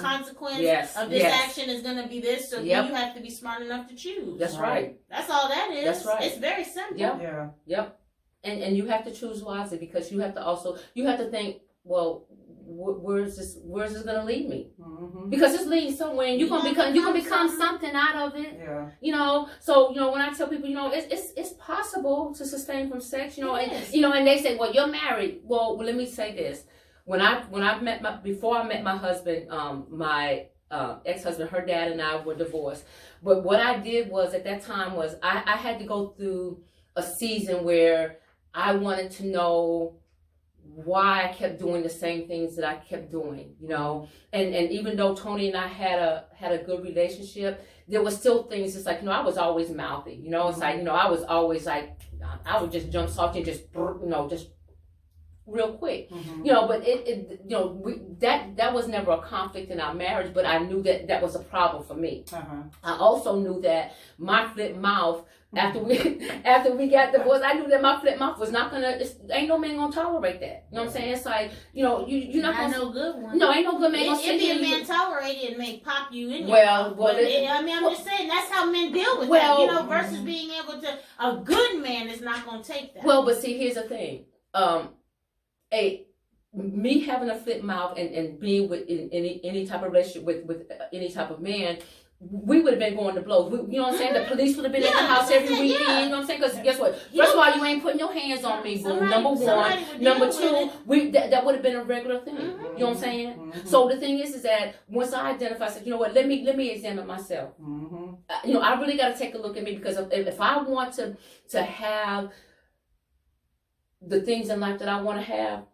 consequence of this action is going to be this. So then you have to be smart enough to choose. That's right. That's all that is. That's right. It's very simple. Yep. And you have to choose wisely, because you have to think, well, where's this gonna lead me? Mm-hmm. Because it's leading somewhere, and you're gonna become something out of it. Yeah. You know, so when I tell people, it's possible to sustain from sex. Yes. And they say, well, you're married. Well, let me say this: before I met my husband, my ex-husband, her dad and I were divorced. But what I did was at that time was I had to go through a season where I wanted to know why I kept doing the same things that I kept doing, and even though Tony and I had a good relationship, there were still things. It's like, I was always mouthy, it's like, I was always like, I would just jump salty and just real quick, but that was never a conflict in our marriage, but I knew that was a problem for me. I also knew that my flip mouth, after we got divorced, I knew that my flip mouth was not gonna. Ain't no man gonna tolerate that. You know what I'm saying? It's like, you're not gonna. No good one. No, ain't no good man gonna sit here. If a man tolerated, it may pop you in. I'm just saying that's how men deal with that. Versus being able to. A good man is not gonna take that. Well, but see, here's the thing. Me having a flip mouth and being with in any type of relationship with any type of man, we would have been going to blows. You know what I'm saying? The police would have been at the house every weekend. You know what I'm saying? Because guess what? First of all, you ain't putting your hands on me, boo. Number one. Number two, that would have been a regular thing. You know what I'm saying? Mm-hmm. So the thing is that once I identify, I said, you know what? Let me examine myself. Mm-hmm. I really got to take a look at me, because if I want to have the things in life that I want to have,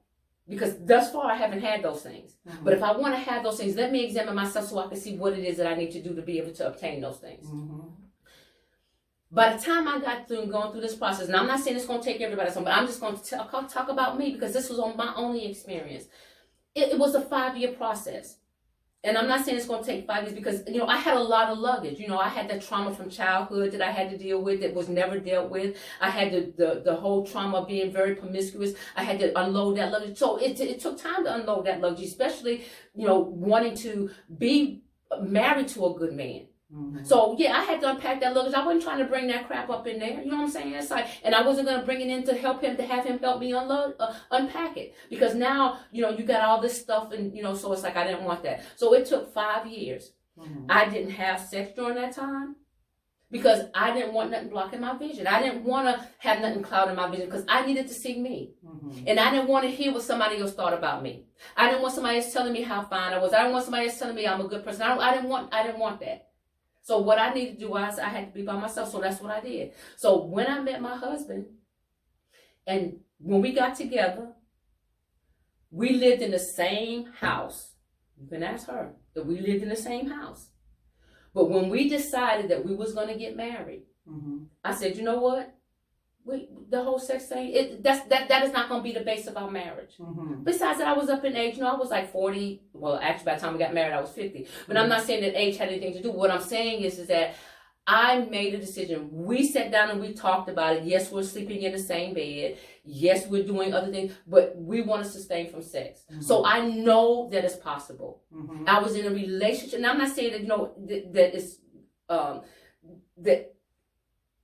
because thus far I haven't had those things. Mm-hmm. But if I want to have those things, let me examine myself so I can see what it is that I need to do to be able to obtain those things. Mm-hmm. By the time I got through going through this process, and I'm not saying it's going to take everybody, but I'm just going to talk about me, because this was on my only experience. It was a 5-year process. And I'm not saying it's going to take 5 years, because, I had a lot of luggage. I had that trauma from childhood that I had to deal with that was never dealt with. I had the whole trauma of being very promiscuous. I had to unload that luggage. So it took time to unload that luggage, especially, wanting to be married to a good man. Mm-hmm. So yeah, I had to unpack that luggage. I wasn't trying to bring that crap up in there. You know what I'm saying? It's like, and I wasn't going to bring it in to have him help me unpack it, because now, you got all this stuff, and, so it's like, I didn't want that. So it took 5 years. Mm-hmm. I didn't have sex during that time, because I didn't want nothing blocking my vision. I didn't want to have nothing clouding my vision, because I needed to see me. Mm-hmm. And I didn't want to hear what somebody else thought about me. I didn't want somebody else telling me how fine I was. I didn't want somebody else telling me I'm a good person. I didn't want that. So what I needed to do was I had to be by myself. So that's what I did. So when I met my husband, and when we got together, we lived in the same house. You can ask her that we lived in the same house. But when we decided that we was going to get married, mm-hmm. I said, you know what? The whole sex thing, that is not going to be the base of our marriage. Mm-hmm. Besides that, I was up in age. I was like 40. Well, actually, by the time we got married, I was 50. But mm-hmm. I'm not saying that age had anything to do. What I'm saying is that I made a decision. We sat down and we talked about it. Yes, we're sleeping in the same bed. Yes, we're doing other things. But we want to sustain from sex. Mm-hmm. So I know that it's possible. Mm-hmm. I was in a relationship. And I'm not saying that, that it's, that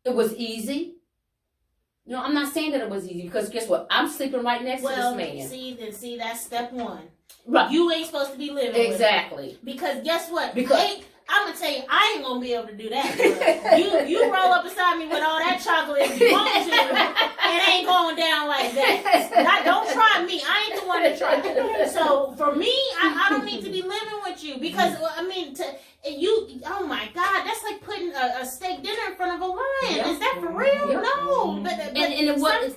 it was easy. I'm not saying that it was easy, because guess what? I'm sleeping right next to this man. See, that's step one. Right. You ain't supposed to be living with him. Because guess what? I'm going to tell you, I ain't going to be able to do that. you roll up beside me with all that chocolate if you want to. It ain't going down like that. Don't try me. I ain't the one to try. So for me, I don't need to be living with you, because, oh my God, that's like putting a steak dinner in front of a lion. Yep. Is that for real? Yep. No. But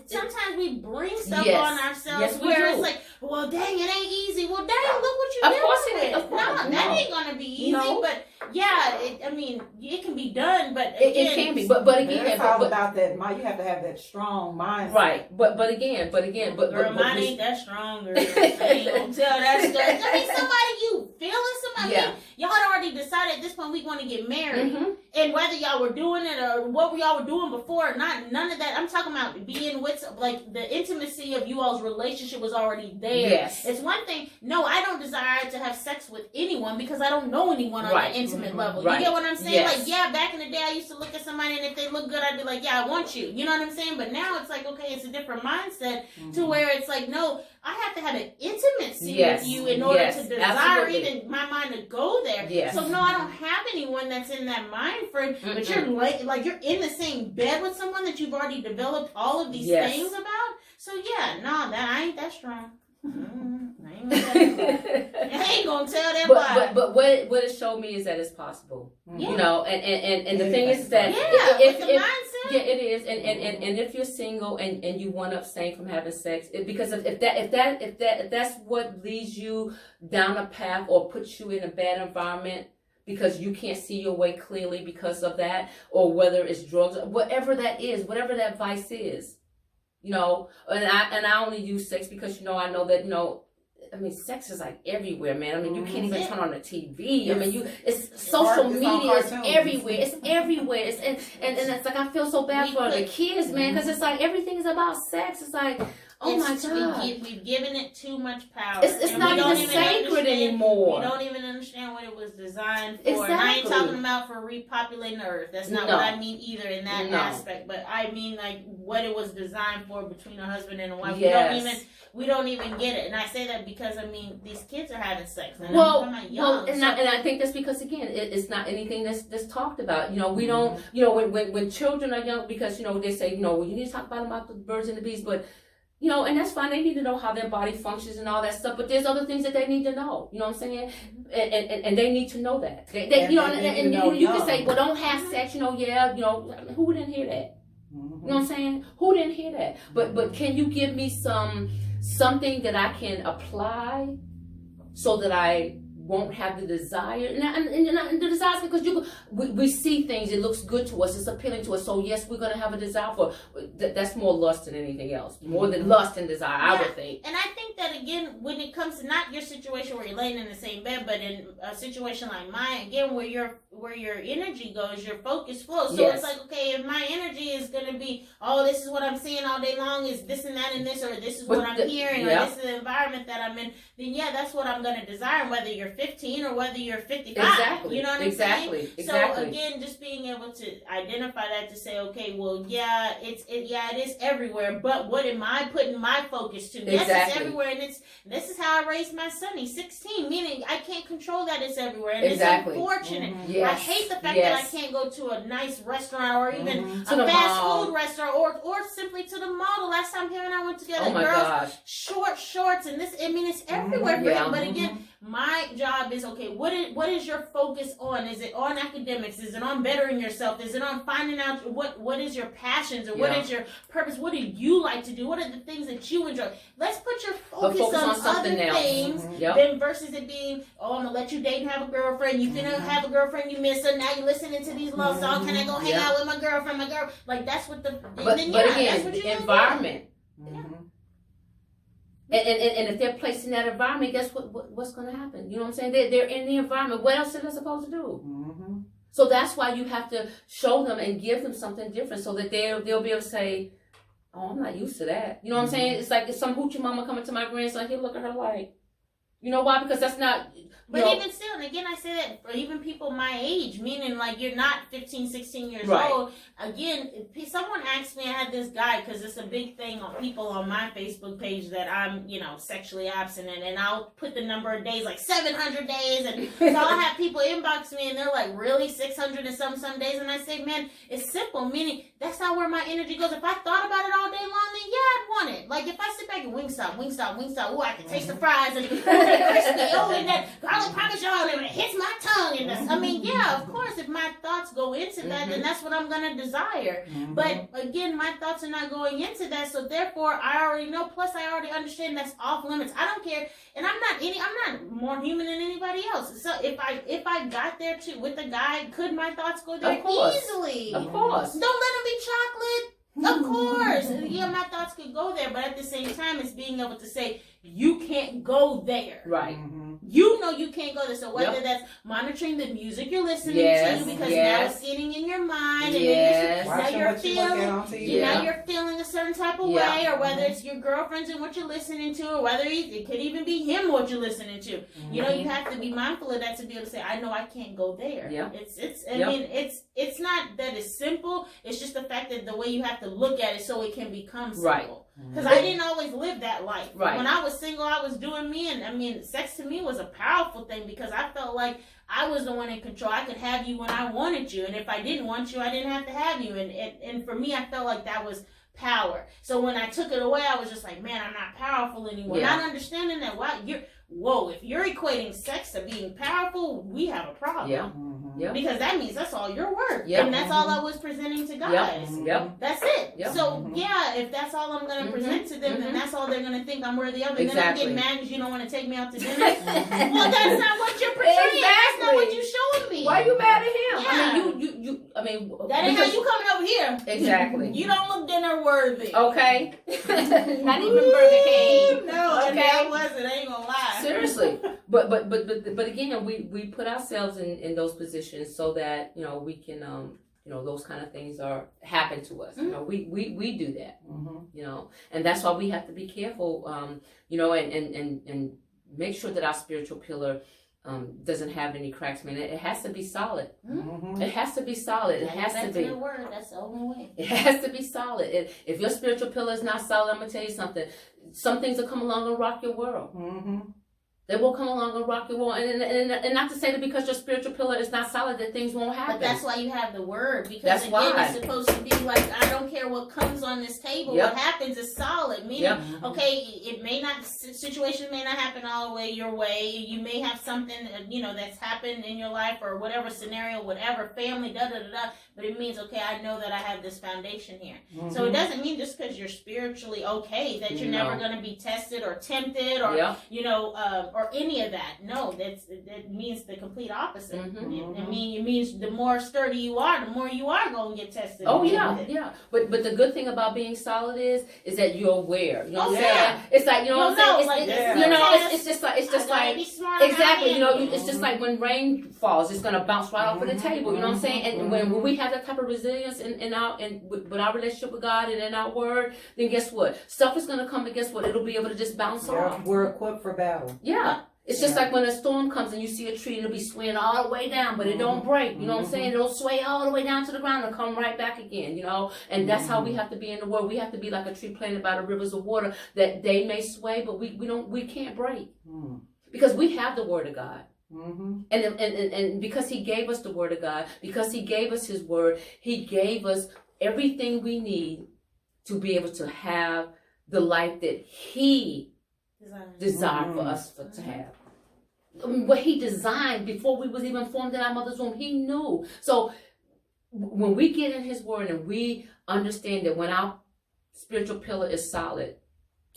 sometimes we bring stuff on ourselves where it's like, well, dang, it ain't easy. Well, dang, look what you're doing. That ain't going to be easy. No. But yeah, it can be done, but again, it can be. But again, it's all about that. You have to have that strong mindset. Right. But again, girl, mine ain't that strong, girl. I ain't gonna tell that story. Somebody you feeling somebody. Yeah. Y'all had already decided at this point we want to get married, mm-hmm. And whether y'all were doing it or what y'all were doing before, none of that. I'm talking about being with, like, the intimacy of you all's relationship was already there. Yes. It's one thing. No, I don't desire to have sex with anyone because I don't know anyone on Right. that intimate level. Right. You get what I'm saying? Yes. Like, yeah, back in the day, I used to look at somebody, and if they look good, I'd be like, yeah, I want you. You know what I'm saying? But now it's like, okay, it's a different mindset to where it's like, no, I have to have an intimacy Yes. with you in order Yes. to desire Absolutely. even my mind to go there. Yes. So no, I don't have anyone that's in that mind frame. But Mm-mm. you're like you're in the same bed with someone that you've already developed all of these Yes. things about. So yeah, no, that I ain't that strong. I ain't gonna tell that. I ain't gonna tell that body. but what it showed me is that it's possible. Yeah. You know, and the thing is that Yeah, if, with the mindset. yeah, it is, and if you're single and you want to abstain from having sex, because if that's what leads you down a path or puts you in a bad environment because you can't see your way clearly because of that, or whether it's drugs, whatever that is, whatever that vice is, you know, and I only use sex because, you know, I know that, you know, I mean, sex is like everywhere, man. I mean, you can't even turn on the TV. I mean, it's social media is everywhere. It's everywhere. It's and it's like I feel so bad for the kids, man, because it's like everything is about sex. It's like, oh my God, we've given it too much power. It's not even sacred anymore. We don't even understand what it was designed for. Exactly. And I ain't talking about for repopulating the earth. That's not what I mean either in that aspect. But I mean like what it was designed for between a husband and a wife. Yes. We don't even get it. And I say that because I mean these kids are having sex. And I think that's because again, it's not anything that's talked about. You know, we don't. You know, when children are young, because you know they say, you know, well, you need to talk about the birds and the bees, but. You know, and that's fine. They need to know how their body functions and all that stuff. But there's other things that they need to know. You know what I'm saying? And they need to know that. They you know, and you can say, well, don't have sex. You know, yeah. You know, who didn't hear that? You know what I'm saying? Who didn't hear that? But can you give me something that I can apply so that I won't have the desire, and the desire is because we see things, it looks good to us, it's appealing to us, so yes, we're going to have a desire for that's more lust than anything else, more than lust and desire, I would think. And I think that again, when it comes to not your situation where you're laying in the same bed, but in a situation like mine, again, where your energy goes, your focus flows. So it's like, okay, if my energy is going to be, oh, this is what I'm seeing all day long, is this and that and this, or this is what I'm hearing, or this is the environment that I'm in, then yeah, that's what I'm going to desire, whether you're 15 or whether you're 55. Exactly. You know what I'm saying? Exactly. So again, just being able to identify that, to say, okay, well, yeah, it is everywhere, but what am I putting my focus to? Yes, it's everywhere, and this is how I raised my son. He's 16, meaning I can't control that it's everywhere, and it's unfortunate. I hate the fact that I can't go to a nice restaurant or even a fast food restaurant or simply to the mall. The last time him and I went together, girls, short shorts, and this, I mean, it's everywhere for him. But again, my job is, okay, what is your focus on? Is it on academics? Is it on bettering yourself? Is it on finding out what is your passions, or what is your purpose? What do you like to do? What are the things that you enjoy? Let's put your focus on other things than versus it being, oh, I'm going to let you date and have a girlfriend. You finna have a girlfriend, you miss her. Now you're listening to these love songs. Can I go hang out with my girlfriend? Like, that's what the... But again, the environment. And if they're placed in that environment, guess what's going to happen? You know what I'm saying? They're in the environment. What else are they supposed to do? So that's why you have to show them and give them something different, so that they'll be able to say, oh, I'm not used to that. You know what I'm saying? It's like if some hoochie mama coming to my grandson, he'll look at her like, you know why? Because that's not... But even still, and again, I say that for even people my age, meaning like you're not 15, 16 years old. Again, if someone asked me, I had this guy, because it's a big thing on people on my Facebook page that I'm, you know, sexually abstinent, and I'll put the number of days, like 700 days, and so I'll have people inbox me, and they're like, really, 600 and some days? And I say, man, it's simple, meaning that's not where my energy goes. If I thought about it all day long, then yeah, I'd want it. Like if I sit back and Wingstop, ooh, I can taste the fries, and crispy, oh, and that garlic parmesan, and it hits my tongue, and I mean, yeah, of course, if my thoughts go into that, then that's what I'm gonna desire. But again, my thoughts are not going into that, so therefore I already know, plus I already understand that's off limits. I don't care, and I'm not more human than anybody else. So if I got there too with the guy, could my thoughts go there? Easily? Of course. Don't let them be chocolate. Of course. Yeah, my thoughts could go there, but at the same time, it's being able to say, you can't go there. Right. You know you can't go there. So whether Yep. that's monitoring the music you're listening Yes, to, because yes. now it's getting in your mind, and Yes. then now Watching you're what you look at feeling. on TV. Yeah. Now you're feeling a certain type of Yeah. way, or whether it's your girlfriends and what you're listening to, or whether it could even be him what you're listening to. You know, you have to be mindful of that to be able to say, I know I can't go there. Yeah. I mean, it's not that it's simple. It's just the fact that the way you have to look at it so it can become simple. Right. Because I didn't always live that life. Right. When I was single, I was doing me, and I mean, sex to me was a powerful thing because I felt like I was the one in control. I could have you when I wanted you, and if I didn't want you, I didn't have to have you. And for me, I felt like that was power. So when I took it away, I was just like, man, I'm not powerful anymore. Yeah. Not understanding that, if you're equating sex to being powerful, we have a problem. Yeah. Yeah. Because that means that's all your work. Yeah. And that's all I was presenting to guys. Yep. Yep. That's it. Yep. So, if that's all I'm going to present to them, then that's all they're going to think I'm worthy of. And Exactly. then I'm getting mad because you don't want to take me out to dinner. Well, that's not what you're portraying. That's not what you're showing me. Why are you mad at him? Yeah. I mean, That ain't how you coming over here. Exactly. You don't look dinner worthy. Okay. Not even Burger King. No, Okay. I wasn't. I ain't going to lie. Seriously. But again, we put ourselves in those positions so that, we can, those kind of things happen to us. We do that, and that's why we have to be careful, and make sure that our spiritual pillar doesn't have any cracks. Man, it has to be solid. It has to be solid. It has to be. That's the word. That's the only way. It has to be solid. If your spiritual pillar is not solid, I'm gonna tell you something. Some things will come along and rock your world. They will come along and rock your world, and not to say that because your spiritual pillar is not solid that things won't happen. But that's why you have the word, because That's again, why. it's supposed to be like, I don't care what comes on this table. Yep. What happens is solid. Meaning, okay, it may not, situation may not happen all the way your way. You may have something, that's happened in your life or whatever scenario, whatever, family, da-da-da-da. But it means, okay, I know that I have this foundation here. So it doesn't mean just because you're spiritually okay that you're never going to be tested or tempted or, or any of that. No, that means the complete opposite. It means the more sturdy you are, the more you are going to get tested. Oh yeah. But the good thing about being solid is that you're aware. You know what I'm yeah. saying? It's like, what I'm saying? It's just like exactly. It's just like when rain falls, it's gonna bounce right off of the table. You know what I'm saying? And when we have that type of resilience with our relationship with God and in our word, then guess what? Stuff is gonna come, and guess what? It'll be able to just bounce off. We're equipped for battle. Yeah. It's just like when a storm comes and you see a tree, it'll be swaying all the way down, but it don't break. You know what I'm saying? It'll sway all the way down to the ground and come right back again, And that's how we have to be in the world. We have to be like a tree planted by the rivers of water, that they may sway, but we can't break. Because we have the word of God. And because he gave us the word of God, because he gave us his word, he gave us everything we need to be able to have the life that he designed for us to have. I mean, what he designed before we was even formed in our mother's womb, he knew. So when we get in his word and we understand that when our spiritual pillar is solid,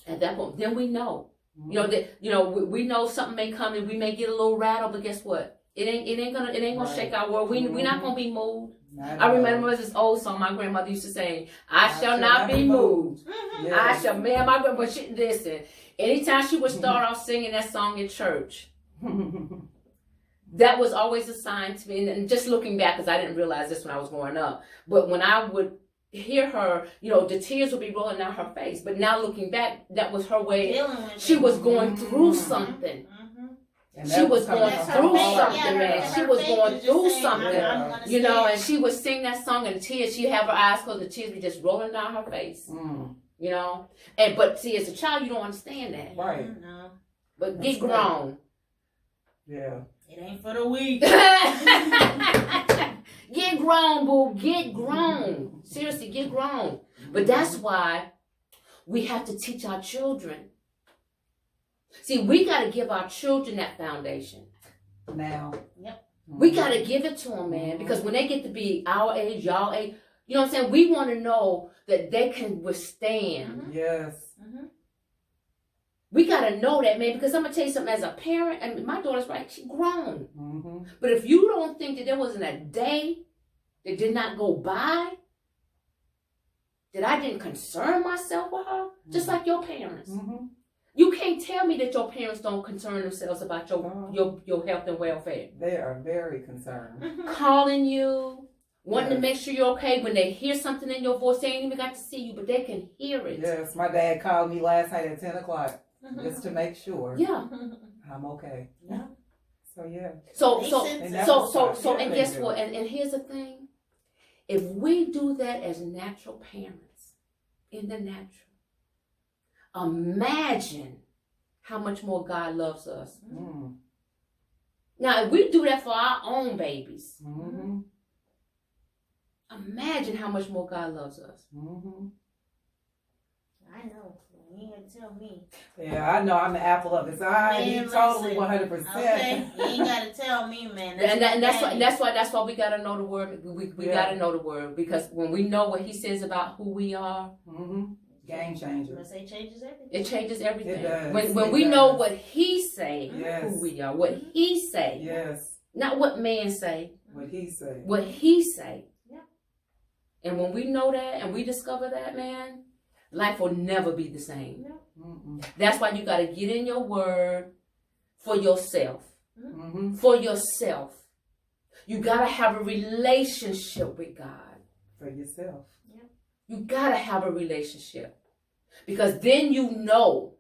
at that point, then we know. We know something may come and we may get a little rattled, but guess what? It ain't gonna shake our world. We're not gonna be moved. I remember this old song my grandmother used to sing, I shall not be moved. I shall, man, my grandma, but listen, anytime she would start off singing that song in church, that was always a sign to me. And just looking back, because I didn't realize this when I was growing up, but when I would hear her, the tears would be rolling down her face. But now looking back, that was her way. She was going through something. She was going through something, man. She was going through something, and she would sing that song and the tears, she'd have her eyes closed, the tears be just rolling down her face, but see, as a child, you don't understand that. Right. No. But get grown. Yeah. It ain't for the weak. Get grown, boo. Get grown. Seriously, get grown. But that's why we have to teach our children. See, we got to give our children that foundation. Now. Yep. We got to give it to them, man. Because when they get to be our age, y'all age, you know what I'm saying? We want to know that they can withstand. Yes. We got to know that, man. Because I'm going to tell you something. As a parent, and my daughter's right, she's grown. But if you don't think that there wasn't a day that did not go by, that I didn't concern myself with her, just like your parents. You can't tell me that your parents don't concern themselves about your health and welfare. They are very concerned. Calling you, wanting to Yes. make sure you're okay. When they hear something in your voice, they ain't even got to see you, but they can hear it. Yes, my dad called me last night at 10 o'clock just to make sure Yeah. I'm okay. Yeah. So yeah. And guess what? And here's the thing. If we do that as natural parents, in the natural, imagine how much more God loves us. Mm. Now, if we do that for our own babies, Mm-hmm. imagine how much more God loves us. Mm-hmm. I know. You ain't gonna tell me. Yeah, I know I'm the apple of his eye. Man, You totally listen. 100%. Okay, you ain't gotta tell me, man. That's why we gotta know the word. We Yeah. gotta know the word, because when we know what He says about who we are, Mm-hmm. Game changer. Must say changes everything. it changes everything. It does. When It we does. know what He say, Yes. who we are, what He say, Yes. not what man say, What he said. what He say. Yeah. And when we know that and we discover that, man, life will never be the same. No. Mm-mm. That's why you got to get in your word for yourself. Mm-hmm. For yourself. You got to have a relationship with God. For yourself. You got to have a relationship. Because then you know,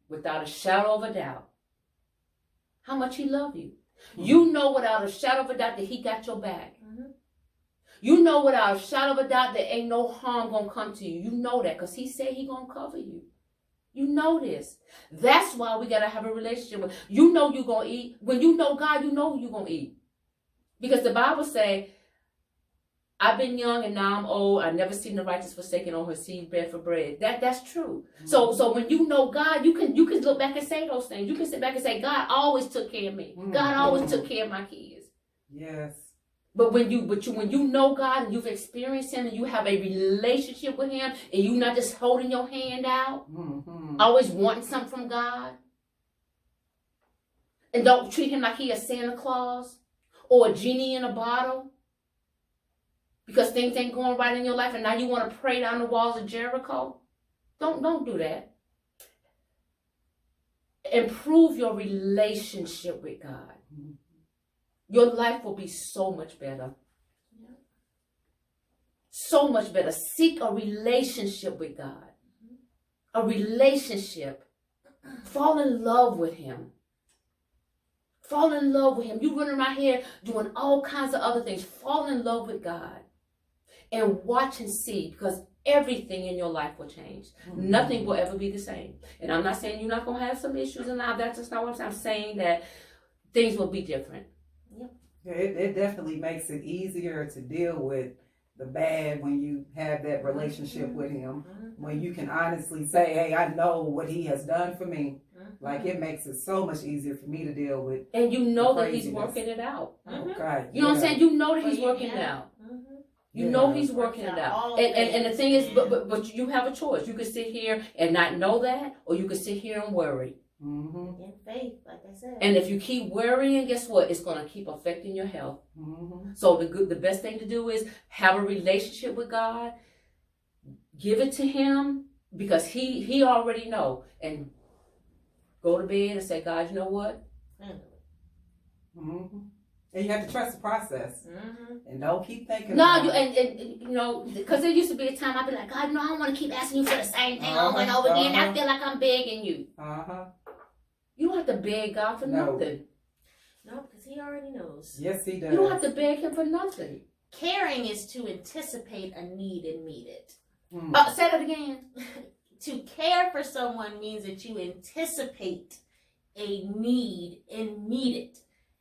without a shadow of a doubt, how much He loves you. You know without a shadow of a doubt that He got your back. Mm-hmm. You know without a shadow of a doubt that ain't no harm going to come to you. You know that because He said He going to cover you. You know this. That's why we got to have a relationship with. You know you're going to eat. When you know God, you know you're going to eat. Because the Bible say, I've been young and now I'm old. I've never seen the righteous forsaken or her seed bread for bread. That's true. Mm-hmm. So when you know God, you can look back and say those things. You can sit back and say, God always took care of me. God always took care of my kids. Yes. But when you know God and you've experienced Him and you have a relationship with Him and you're not just holding your hand out, Mm-hmm. always wanting something from God, and don't treat Him like He a Santa Claus or a genie in a bottle because things ain't going right in your life and now you want to pray down the walls of Jericho. Don't do that. Improve your relationship with God. Your life will be so much better. So much better. Seek a relationship with God. A relationship. Fall in love with Him. Fall in love with Him. You running around here doing all kinds of other things. Fall in love with God. And watch and see, because everything in your life will change. Mm-hmm. Nothing will ever be the same. And I'm not saying you're not going to have some issues and all. That's just not what I'm saying. I'm saying that things will be different. Yeah, it definitely makes it easier to deal with the bad when you have that relationship with Him. When you can honestly say, hey, I know what He has done for me. Like, it makes it so much easier for me to deal with. And you know that He's working it out. Okay. You know what I'm saying? You know that He's working it out. You know He's working it out. And the thing is, but you have a choice. You can sit here and not know that, or you can sit here and worry. Mm-hmm. In faith, like I said. And if you keep worrying, guess what? It's going to keep affecting your health. Mm-hmm. So the best thing to do is have a relationship with God. Give it to Him, because He already know. And go to bed and say, God, you know what? Mm-hmm. And you have to trust the process. And don't keep thinking No, about and you know, because there used to be a time I'd be like, God, no, I don't want to keep asking you for the same thing over and over again. I feel like I'm begging you. You don't have to beg God for nothing. No, because He already knows. Yes, He does. You don't have to beg Him for nothing. Caring is to anticipate a need and meet it. Say that again. To care for someone means that you anticipate a need and meet it.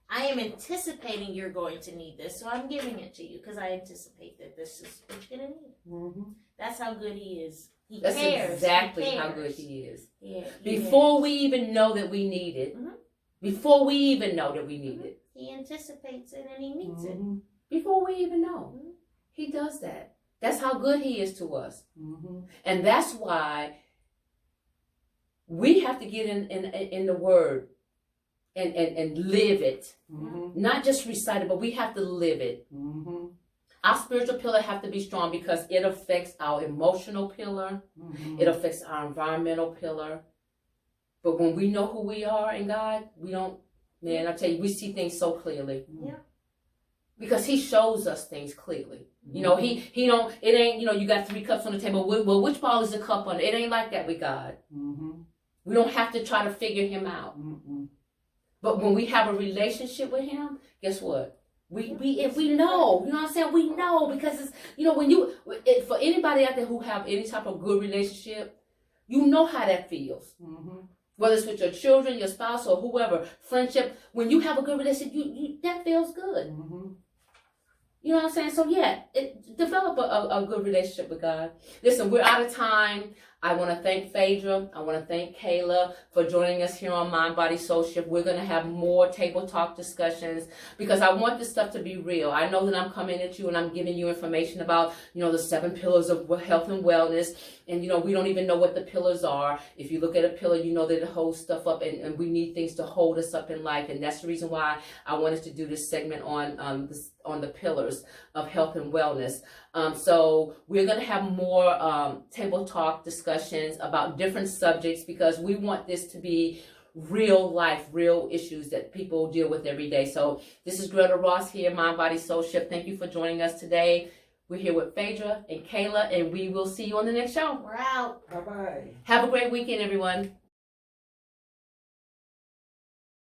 I am anticipating you're going to need this, so I'm giving it to you because I anticipate that this is what you're going to need. That's how good He is. That's cares. exactly He cares. how good He is. Yeah, Before we even know that we need it, before we even know that we need it, He anticipates it and He meets it. before we even know, He does that. That's how good He is to us. And that's why we have to get in the Word and live it. Not just recite it, but we have to live it. Our spiritual pillar have to be strong because it affects our emotional pillar. It affects our environmental pillar. But when we know who we are in God, we don't, man, I tell you, we see things so clearly. Yeah. Because he shows us things clearly. You know, he don't, it ain't, you know, you got 3 cups on the table. Well, which ball is the cup on? It ain't like that with God. We don't have to try to figure him out. But when we have a relationship with him, guess what? If we know, you know what I'm saying? We know, because it's, you know, for anybody out there who have any type of good relationship, you know how that feels. Whether it's with your children, your spouse, or whoever, friendship, when you have a good relationship, you that feels good. You know what I'm saying? So yeah, develop a good relationship with God. Listen, we're out of time. I want to thank Fayedra. I want to thank Helah for joining us here on Mind, Body, Soul Shift. We're going to have more table talk discussions because I want this stuff to be real. I know that I'm coming at you and I'm giving you information about, you know, the 7 pillars of health and wellness. And, you know, we don't even know what the pillars are. If you look at a pillar, you know that it holds stuff up, and we need things to hold us up in life. And that's the reason why I wanted to do this segment on the pillars of health and wellness. So we're going to have more table talk discussions about different subjects because we want this to be real life, real issues that people deal with every day. So this is Greta Ross here, Mind, Body, Soul Shift. Thank you for joining us today. We're here with Fayedra and Helah, and we will see you on the next show. We're out. Bye-bye. Have a great weekend, everyone.